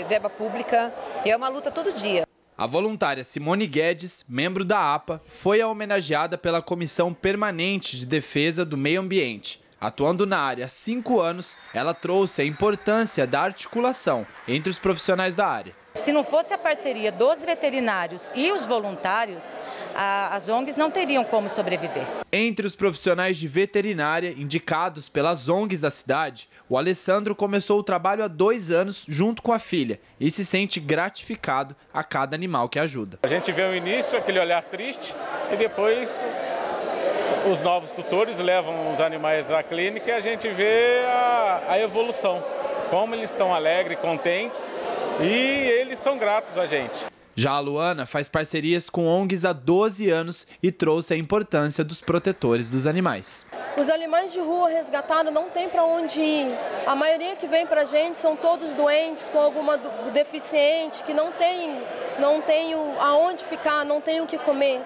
verba pública e é uma luta todo dia. A voluntária Simone Guedes, membro da APA, foi a homenageada pela Comissão Permanente de Defesa do Meio Ambiente. Atuando na área há 5 anos, ela trouxe a importância da articulação entre os profissionais da área. Se não fosse a parceria dos veterinários e os voluntários, as ONGs não teriam como sobreviver. Entre os profissionais de veterinária indicados pelas ONGs da cidade, o Alessandro começou o trabalho há 2 anos junto com a filha e se sente gratificado a cada animal que ajuda. A gente vê o início, aquele olhar triste, e depois os novos tutores levam os animais à clínica e a gente vê a evolução, como eles estão alegres, contentes. E eles são gratos a gente. Já a Luana faz parcerias com ONGs há 12 anos e trouxe a importância dos protetores dos animais. Os animais de rua resgatados não tem para onde ir. A maioria que vem para a gente são todos doentes, com alguma deficiente, que não tem aonde ficar, não tem o que comer.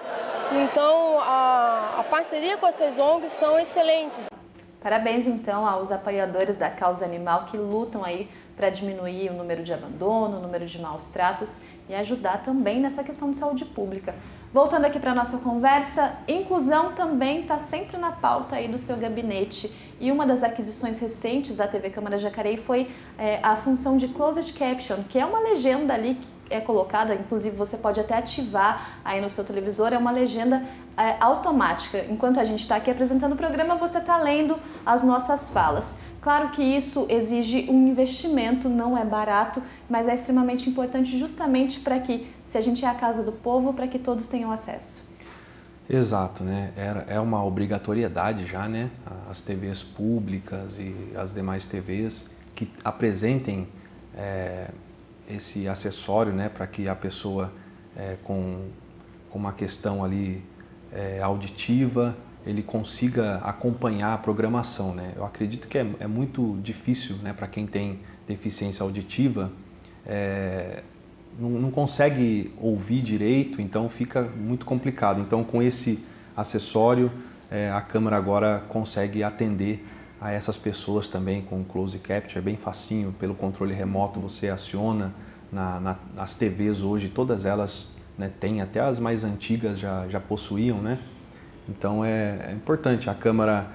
Então, a parceria com essas ONGs são excelentes. Parabéns, então, aos apoiadores da causa animal que lutam aí para diminuir o número de abandono, o número de maus tratos e ajudar também nessa questão de saúde pública. Voltando aqui para a nossa conversa, inclusão também está sempre na pauta aí do seu gabinete. E uma das aquisições recentes da TV Câmara Jacareí foi a função de Closed Caption, que é uma legenda ali que é colocada, inclusive você pode até ativar aí no seu televisor, é uma legenda automática. Enquanto a gente está aqui apresentando o programa, você está lendo as nossas falas. Claro que isso exige um investimento, não é barato, mas é extremamente importante justamente para que, se a gente é a casa do povo, para que todos tenham acesso. Exato, né? É uma obrigatoriedade já, né? As TVs públicas e as demais TVs que apresentem esse acessório, né? Para que a pessoa com uma questão ali auditiva, ele consiga acompanhar a programação, né? Eu acredito que é muito difícil, né, para quem tem deficiência auditiva, não consegue ouvir direito, então fica muito complicado. Então, com esse acessório, a câmera agora consegue atender a essas pessoas também com o Close Capture, é bem facinho, pelo controle remoto você aciona nas TVs hoje, todas elas, né, tem, até as mais antigas já possuíam, né? Então é importante a Câmara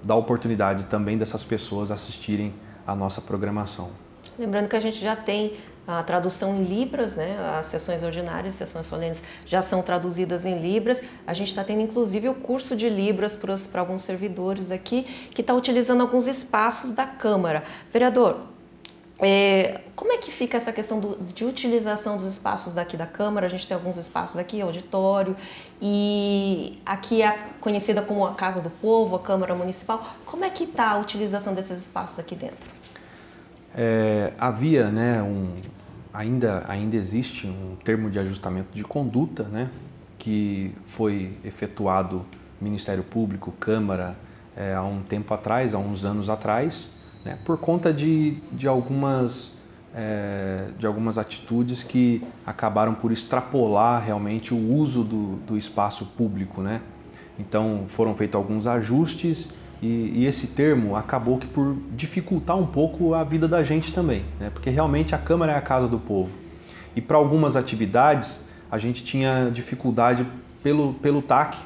dar oportunidade também dessas pessoas assistirem a nossa programação. Lembrando que a gente já tem a tradução em Libras, né? As sessões ordinárias, as sessões solenes já são traduzidas em Libras. A gente está tendo inclusive o curso de Libras para alguns servidores aqui que está utilizando alguns espaços da Câmara. Vereador, como é que fica essa questão de utilização dos espaços daqui da Câmara? A gente tem alguns espaços aqui, auditório, e aqui é conhecida como a Casa do Povo, a Câmara Municipal. Como é que está a utilização desses espaços aqui dentro? Havia, né, ainda existe um termo de ajustamento de conduta, né, que foi efetuado Ministério Público, Câmara, há um tempo atrás, há uns anos atrás, né, por conta de algumas atitudes que acabaram por extrapolar realmente o uso do espaço público, né? Então foram feitos alguns ajustes e esse termo acabou que por dificultar um pouco a vida da gente também, né? Porque realmente a Câmara é a casa do povo e para algumas atividades a gente tinha dificuldade pelo TAC,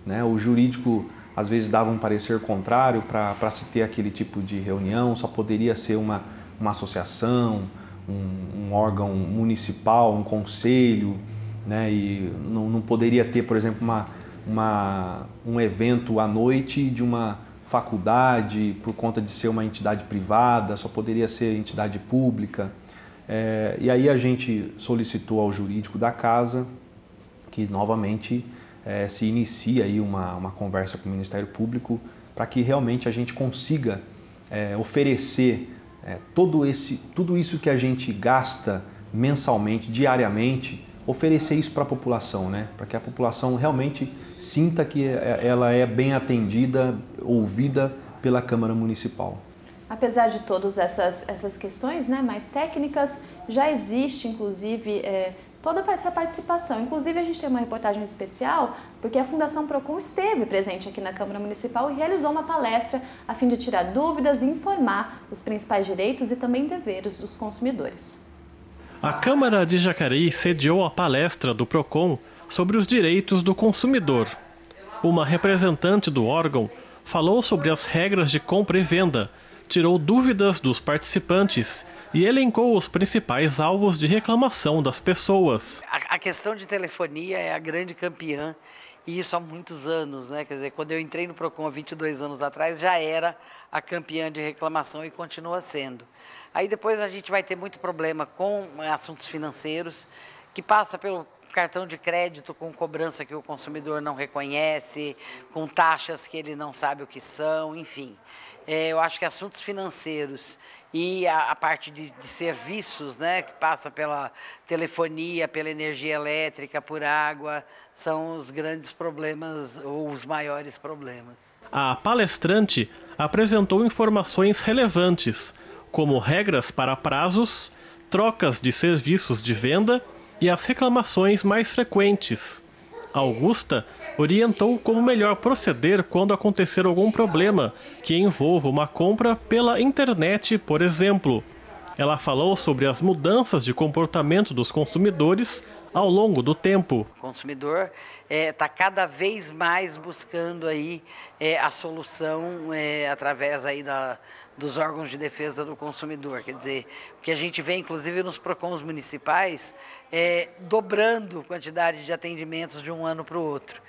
né? O jurídico às vezes dava um parecer contrário para se ter aquele tipo de reunião, só poderia ser uma associação, um órgão municipal, um conselho, né? E não poderia ter, por exemplo, um evento à noite de uma faculdade, por conta de ser uma entidade privada, só poderia ser entidade pública. E aí a gente solicitou ao jurídico da casa que novamente se inicie aí uma conversa com o Ministério Público para que realmente a gente consiga oferecer tudo isso que a gente gasta mensalmente, diariamente, oferecer isso para a população, né? Para que a população realmente sinta que ela é bem atendida, ouvida pela Câmara Municipal. Apesar de todas essas questões, né, mais técnicas, já existe, inclusive, toda essa participação. Inclusive, a gente tem uma reportagem especial, porque a Fundação Procon esteve presente aqui na Câmara Municipal e realizou uma palestra a fim de tirar dúvidas e informar os principais direitos e também deveres dos consumidores. A Câmara de Jacareí sediou a palestra do Procon sobre os direitos do consumidor. Uma representante do órgão falou sobre as regras de compra e venda, tirou dúvidas dos participantes e elencou os principais alvos de reclamação das pessoas. A questão de telefonia é a grande campeã, e isso há muitos anos, né? Quer dizer, quando eu entrei no Procon há 22 anos atrás, já era a campeã de reclamação e continua sendo. Aí depois a gente vai ter muito problema com assuntos financeiros, que passa pelo cartão de crédito com cobrança que o consumidor não reconhece, com taxas que ele não sabe o que são, enfim. Eu acho que assuntos financeiros e a parte de serviços, né, que passa pela telefonia, pela energia elétrica, por água, são os grandes problemas ou os maiores problemas. A palestrante apresentou informações relevantes, como regras para prazos, trocas de serviços de venda e as reclamações mais frequentes. Augusta orientou como melhor proceder quando acontecer algum problema que envolva uma compra pela internet, por exemplo. Ela falou sobre as mudanças de comportamento dos consumidores ao longo do tempo. O consumidor está cada vez mais buscando aí a solução através aí dos órgãos de defesa do consumidor. Quer dizer, o que a gente vê, inclusive, nos PROCONs municipais, dobrando a quantidade de atendimentos de um ano para o outro.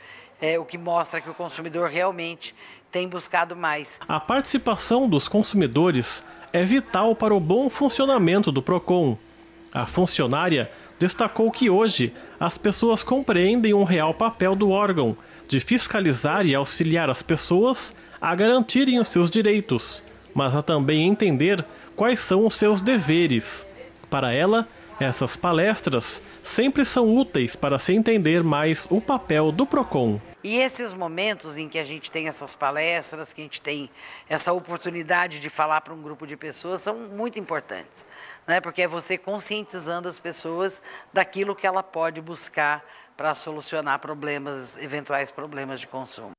O que mostra que o consumidor realmente tem buscado mais. A participação dos consumidores é vital para o bom funcionamento do PROCON. A funcionária destacou que hoje as pessoas compreendem um real papel do órgão de fiscalizar e auxiliar as pessoas a garantirem os seus direitos, mas a também entender quais são os seus deveres. Para ela, essas palestras sempre são úteis para se entender mais o papel do PROCON. E esses momentos em que a gente tem essas palestras, que a gente tem essa oportunidade de falar para um grupo de pessoas, são muito importantes, né? Porque é você conscientizando as pessoas daquilo que ela pode buscar para solucionar eventuais problemas de consumo.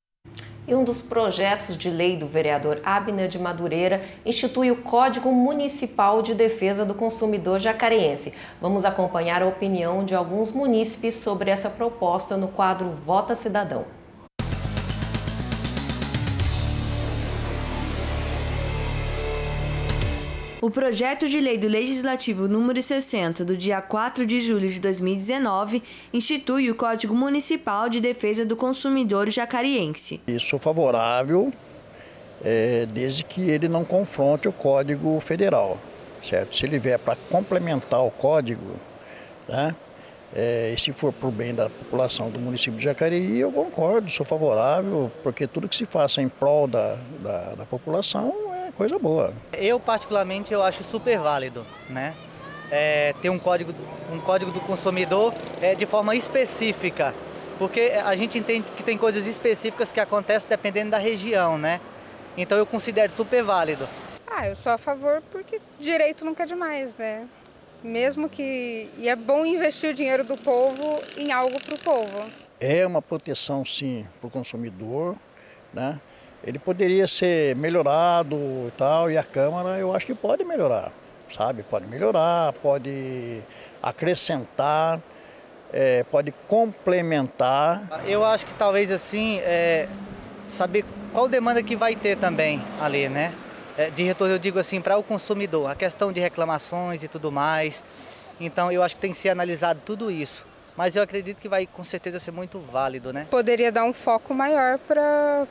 E um dos projetos de lei do vereador Abner de Madureira institui o Código Municipal de Defesa do Consumidor Jacareense. Vamos acompanhar a opinião de alguns munícipes sobre essa proposta no quadro Vota Cidadão. O projeto de lei do Legislativo número 60, do dia 4 de julho de 2019, institui o Código Municipal de Defesa do Consumidor Jacariense. Eu sou favorável, desde que ele não confronte o Código Federal, certo? Se ele vier para complementar o Código, né? E se for para o bem da população do município de Jacareí, eu concordo, sou favorável, porque tudo que se faça em prol da população é coisa boa. Eu, particularmente, eu acho super válido, né? Ter um código do consumidor de forma específica, porque a gente entende que tem coisas específicas que acontecem dependendo da região, né? Então eu considero super válido. Eu sou a favor porque direito nunca é demais, né? Mesmo que... E é bom investir o dinheiro do povo em algo para o povo. É uma proteção, sim, para o consumidor, né? Ele poderia ser melhorado e tal, e a Câmara eu acho que pode melhorar, sabe? Pode melhorar, pode acrescentar, pode complementar. Eu acho que talvez assim, saber qual demanda que vai ter também ali, né? De retorno, eu digo assim, para o consumidor, a questão de reclamações e tudo mais. Então eu acho que tem que ser analisado tudo isso. mas eu acredito que vai com certeza ser muito válido, né? Poderia dar um foco maior para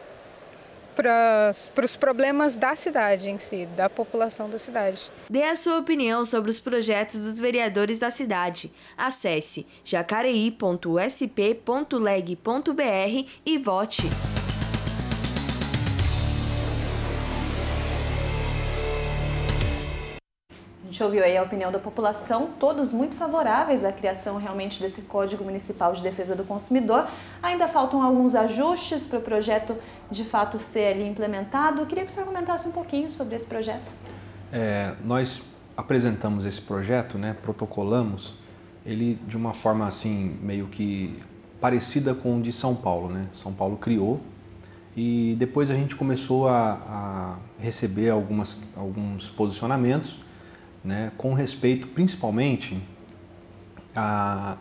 os problemas da cidade em si, da população da cidade. Dê a sua opinião sobre os projetos dos vereadores da cidade. Acesse jacareí.sp.leg.br e vote. A gente ouviu aí a opinião da população, todos muito favoráveis à criação realmente desse Código Municipal de Defesa do Consumidor. Ainda faltam alguns ajustes para o projeto de fato ser ali implementado. Eu queria que o senhor comentasse um pouquinho sobre esse projeto. Nós apresentamos esse projeto, né, protocolamos ele de uma forma assim meio que parecida com o de São Paulo, né? São Paulo criou e depois a gente começou a receber alguns posicionamentos, né, com respeito principalmente à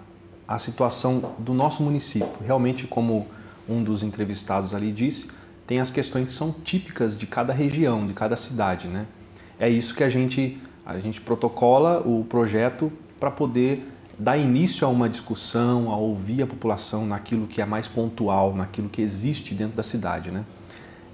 situação do nosso município. Realmente, como um dos entrevistados ali disse, tem as questões que são típicas de cada região, de cada cidade, né? É isso que a gente protocola o projeto para poder dar início a uma discussão, a ouvir a população naquilo que é mais pontual, naquilo que existe dentro da cidade, né?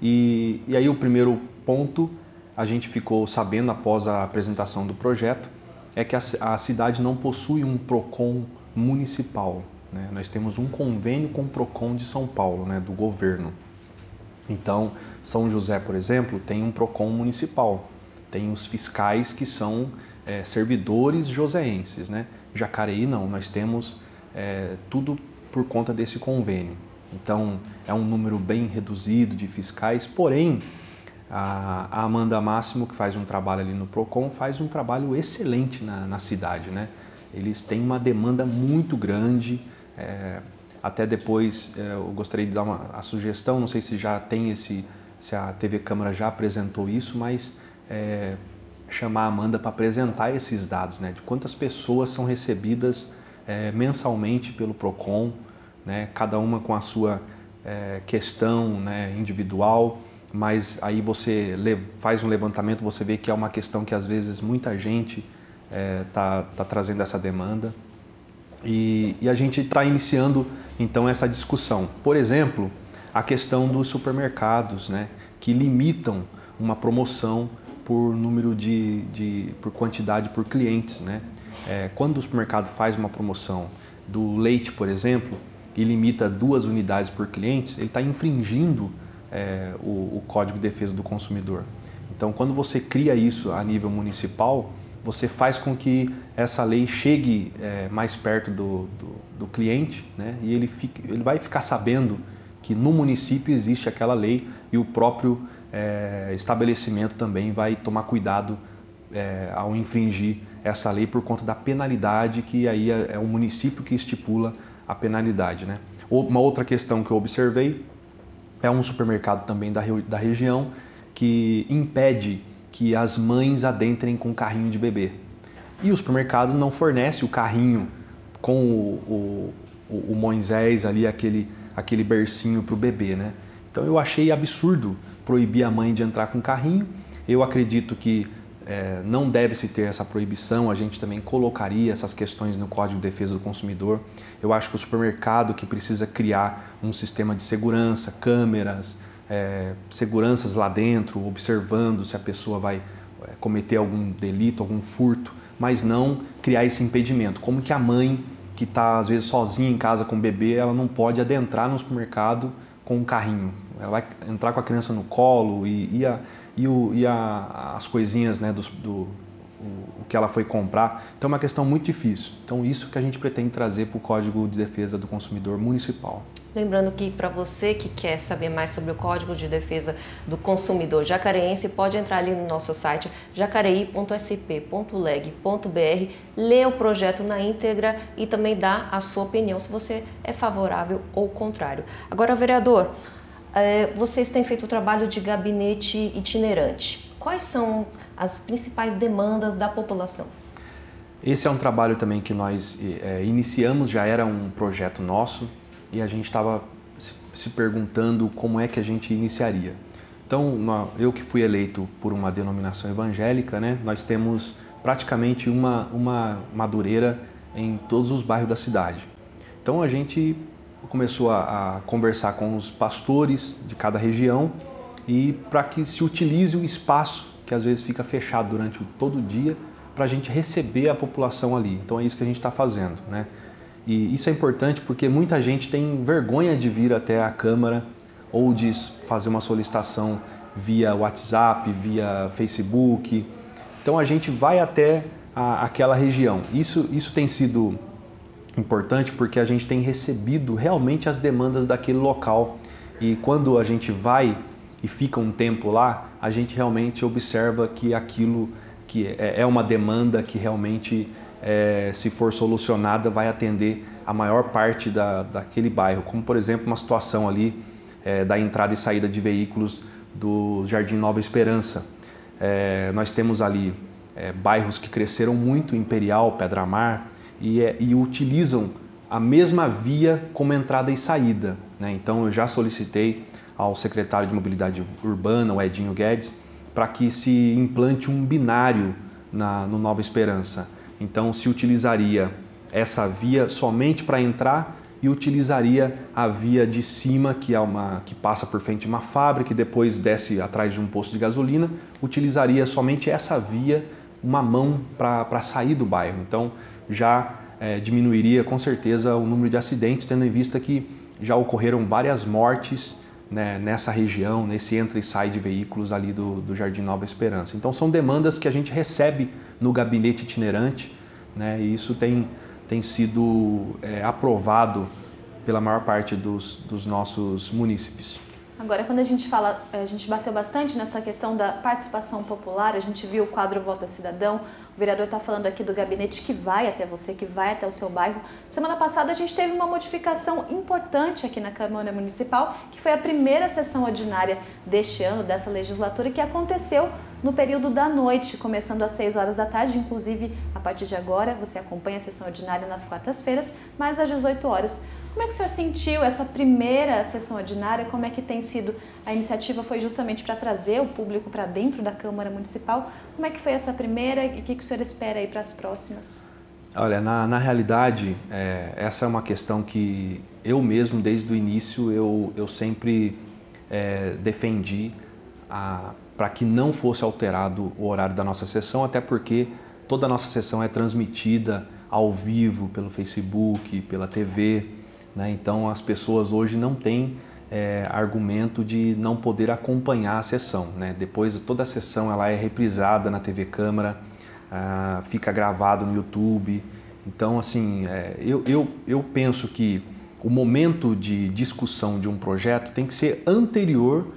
E aí o primeiro ponto, a gente ficou sabendo após a apresentação do projeto, é que a cidade não possui um PROCON municipal, né? Nós temos um convênio com o PROCON de São Paulo, né, do governo. Então, São José, por exemplo, tem um PROCON municipal, tem os fiscais que são servidores joseenses, né? Jacareí não, nós temos tudo por conta desse convênio. Então, é um número bem reduzido de fiscais, porém, a Amanda Máximo, que faz um trabalho ali no PROCON, faz um trabalho excelente na cidade, né? Eles têm uma demanda muito grande, até depois eu gostaria de dar a sugestão, não sei se já tem se a TV Câmara já apresentou isso, mas chamar a Amanda para apresentar esses dados, né? De quantas pessoas são recebidas mensalmente pelo PROCON, né? Cada uma com a sua questão, né, individual, mas aí você faz um levantamento, você vê que é uma questão que às vezes muita gente tá trazendo essa demanda e a gente está iniciando então essa discussão. Por exemplo, a questão dos supermercados, né, que limitam uma promoção por número por quantidade por clientes, né? Quando o supermercado faz uma promoção do leite, por exemplo, e limita 2 unidades por cliente, ele está infringindo o Código de Defesa do Consumidor. Então, quando você cria isso a nível municipal, você faz com que essa lei chegue mais perto do cliente, né? E ele vai ficar sabendo que no município existe aquela lei e o próprio estabelecimento também vai tomar cuidado ao infringir essa lei por conta da penalidade, que aí é o município que estipula a penalidade, né? Uma outra questão que eu observei é um supermercado também da região que impede que as mães adentrem com carrinho de bebê. E o supermercado não fornece o carrinho com o Moisés ali, aquele bercinho para o bebê, né? Então eu achei absurdo proibir a mãe de entrar com carrinho. Eu acredito que não deve-se ter essa proibição, a gente também colocaria essas questões no Código de Defesa do Consumidor. Eu acho que o supermercado que precisa criar um sistema de segurança, câmeras, seguranças lá dentro, observando se a pessoa vai cometer algum delito, algum furto, mas não criar esse impedimento. Como que a mãe que está às vezes sozinha em casa com o bebê, ela não pode adentrar no supermercado com um carrinho. Ela vai entrar com a criança no colo e as coisinhas, né, o que ela foi comprar. Então é uma questão muito difícil. Então isso que a gente pretende trazer para o Código de Defesa do Consumidor Municipal. Lembrando que para você que quer saber mais sobre o Código de Defesa do Consumidor jacareense, pode entrar ali no nosso site jacareí.sp.leg.br, ler o projeto na íntegra e também dar a sua opinião, se você é favorável ou contrário. Agora, vereador, vocês têm feito o trabalho de gabinete itinerante. Quais são as principais demandas da população? Esse é um trabalho também que nós iniciamos, já era um projeto nosso e a gente estava se perguntando como é que a gente iniciaria. Então, eu que fui eleito por uma denominação evangélica, né, nós temos praticamente uma madureira em todos os bairros da cidade. Então a gente começou a conversar com os pastores de cada região e para que se utilize o espaço que às vezes fica fechado durante todo o dia para a gente receber a população ali. Então é isso que a gente está fazendo, né? E isso é importante porque muita gente tem vergonha de vir até a Câmara ou de fazer uma solicitação via WhatsApp, via Facebook. Então a gente vai até aquela região. Isso tem sido importante porque a gente tem recebido realmente as demandas daquele local. E quando a gente vai e fica um tempo lá, a gente realmente observa que aquilo que é uma demanda que realmente, se for solucionada, vai atender a maior parte daquele bairro. Como, por exemplo, uma situação ali da entrada e saída de veículos do Jardim Nova Esperança. Nós temos ali bairros que cresceram muito, Imperial, Pedra Mar, e utilizam a mesma via como entrada e saída, né? Então eu já solicitei ao secretário de Mobilidade Urbana, o Edinho Guedes, para que se implante um binário no Nova Esperança. Então se utilizaria essa via somente para entrar e utilizaria a via de cima, que passa por frente de uma fábrica e depois desce atrás de um posto de gasolina, utilizaria somente essa via, uma mão para sair do bairro. Então já diminuiria com certeza o número de acidentes, tendo em vista que já ocorreram várias mortes, né, nessa região, nesse entra e sai de veículos ali do Jardim Nova Esperança. Então são demandas que a gente recebe no gabinete itinerante, né, e isso tem sido aprovado pela maior parte dos nossos munícipes. Agora, quando a gente fala, a gente bateu bastante nessa questão da participação popular, a gente viu o quadro Vota Cidadão, o vereador está falando aqui do gabinete que vai até você, que vai até o seu bairro. Semana passada a gente teve uma modificação importante aqui na Câmara Municipal, que foi a primeira sessão ordinária deste ano, dessa legislatura, que aconteceu no período da noite, começando às 6 horas da tarde. Inclusive, a partir de agora, você acompanha a sessão ordinária nas quartas-feiras, mas às 18 horas. Como é que o senhor sentiu essa primeira sessão ordinária? Como é que tem sido? A iniciativa foi justamente para trazer o público para dentro da Câmara Municipal. Como é que foi essa primeira e o que o senhor espera aí para as próximas? Olha, na realidade, essa é uma questão que eu mesmo, desde o início, eu sempre defendi para que não fosse alterado o horário da nossa sessão, até porque toda a nossa sessão é transmitida ao vivo pelo Facebook, pela TV, né? Então as pessoas hoje não têm argumento de não poder acompanhar a sessão, né? Depois toda a sessão ela é reprisada na TV Câmara, fica gravado no YouTube. Então assim, eu penso que o momento de discussão de um projeto tem que ser anterior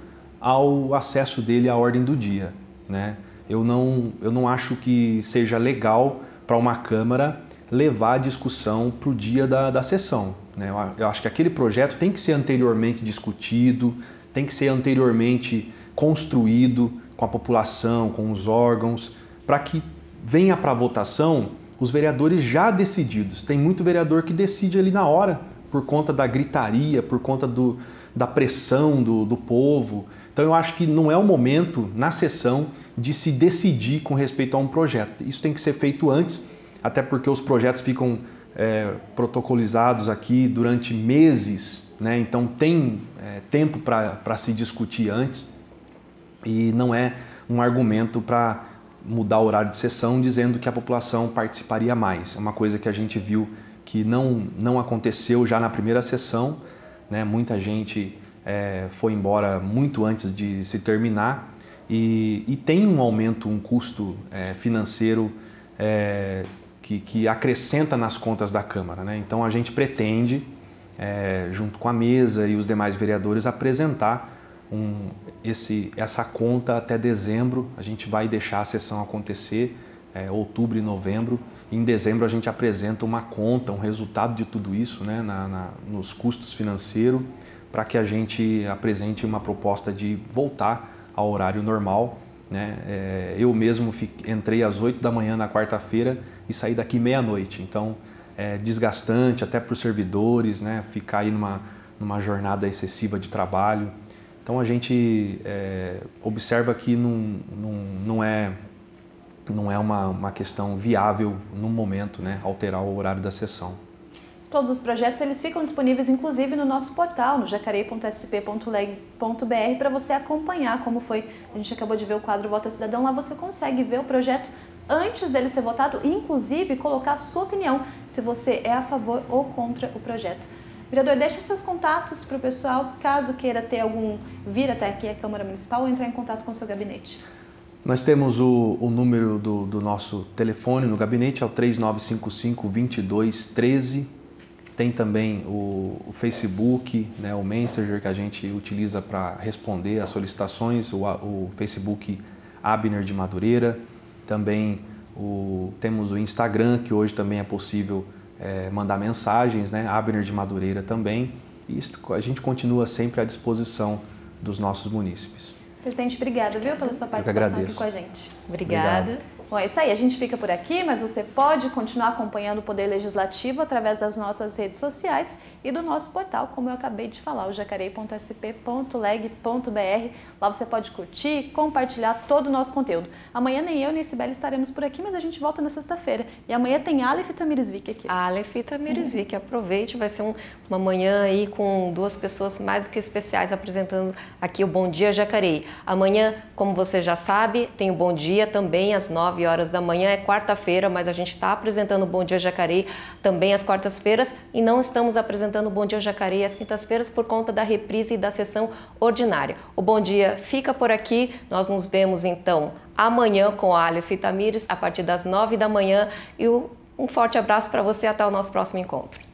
ao acesso dele à ordem do dia, né? Eu não acho que seja legal para uma Câmara levar a discussão para o dia da sessão, né? Eu acho que aquele projeto tem que ser anteriormente discutido, tem que ser anteriormente construído com a população, com os órgãos, para que venha para a votação os vereadores já decididos. Tem muito vereador que decide ali na hora, por conta da gritaria, por conta da pressão do povo. Então eu acho que não é o momento, na sessão, de se decidir com respeito a um projeto. Isso tem que ser feito antes, até porque os projetos ficam protocolizados aqui durante meses, né? Então tem tempo para se discutir antes e não é um argumento para mudar o horário de sessão dizendo que a população participaria mais. É uma coisa que a gente viu que não aconteceu já na primeira sessão, né? Muita gente foi embora muito antes de se terminar e tem um aumento, um custo financeiro que acrescenta nas contas da Câmara, né? Então a gente pretende, junto com a mesa e os demais vereadores, apresentar essa conta até dezembro. A gente vai deixar a sessão acontecer, outubro e novembro. Em dezembro a gente apresenta uma conta, um resultado de tudo isso, né, nos custos financeiros, para que a gente apresente uma proposta de voltar ao horário normal, né? Eu mesmo entrei às 8 da manhã na quarta-feira e saí daqui meia-noite. Então é desgastante até para os servidores, né, ficar aí numa jornada excessiva de trabalho. Então a gente observa que não é uma questão viável no momento, né, alterar o horário da sessão. Todos os projetos eles ficam disponíveis, inclusive, no nosso portal, no jacareí.sp.leg.br, para você acompanhar como foi. A gente acabou de ver o quadro Vota Cidadão, lá você consegue ver o projeto antes dele ser votado e, inclusive, colocar a sua opinião, se você é a favor ou contra o projeto. Vereador, deixa seus contatos para o pessoal, caso queira ter vir até aqui a Câmara Municipal ou entrar em contato com o seu gabinete. Nós temos o número do nosso telefone no gabinete, é o 3955-2213. Tem também o Facebook, né, o Messenger que a gente utiliza para responder às solicitações, o Facebook Abner de Madureira. Também temos o Instagram, que hoje também é possível mandar mensagens, né, Abner de Madureira também. E a gente continua sempre à disposição dos nossos munícipes. Presidente, obrigada, viu, pela sua participação aqui com a gente. Obrigada. Bom, é isso aí, a gente fica por aqui, mas você pode continuar acompanhando o Poder Legislativo através das nossas redes sociais e do nosso portal, como eu acabei de falar, o jacareí.sp.leg.br. Lá você pode curtir, compartilhar todo o nosso conteúdo. Amanhã nem eu nem Cibele estaremos por aqui, mas a gente volta na sexta-feira. E amanhã tem Aleph Tamirisvik aqui. Aleph Tamirisvik, aproveite, vai ser uma manhã aí com duas pessoas mais do que especiais apresentando aqui o Bom Dia Jacareí. Amanhã, como você já sabe, tem o Bom Dia também às 9 horas da manhã, é quarta-feira, mas a gente está apresentando o Bom Dia Jacareí também às quartas-feiras e não estamos apresentando o Bom Dia Jacareí às quintas-feiras por conta da reprise e da sessão ordinária. O Bom Dia fica por aqui, nós nos vemos então amanhã com a Aleph Tamires a partir das 9 da manhã e um forte abraço para você até o nosso próximo encontro.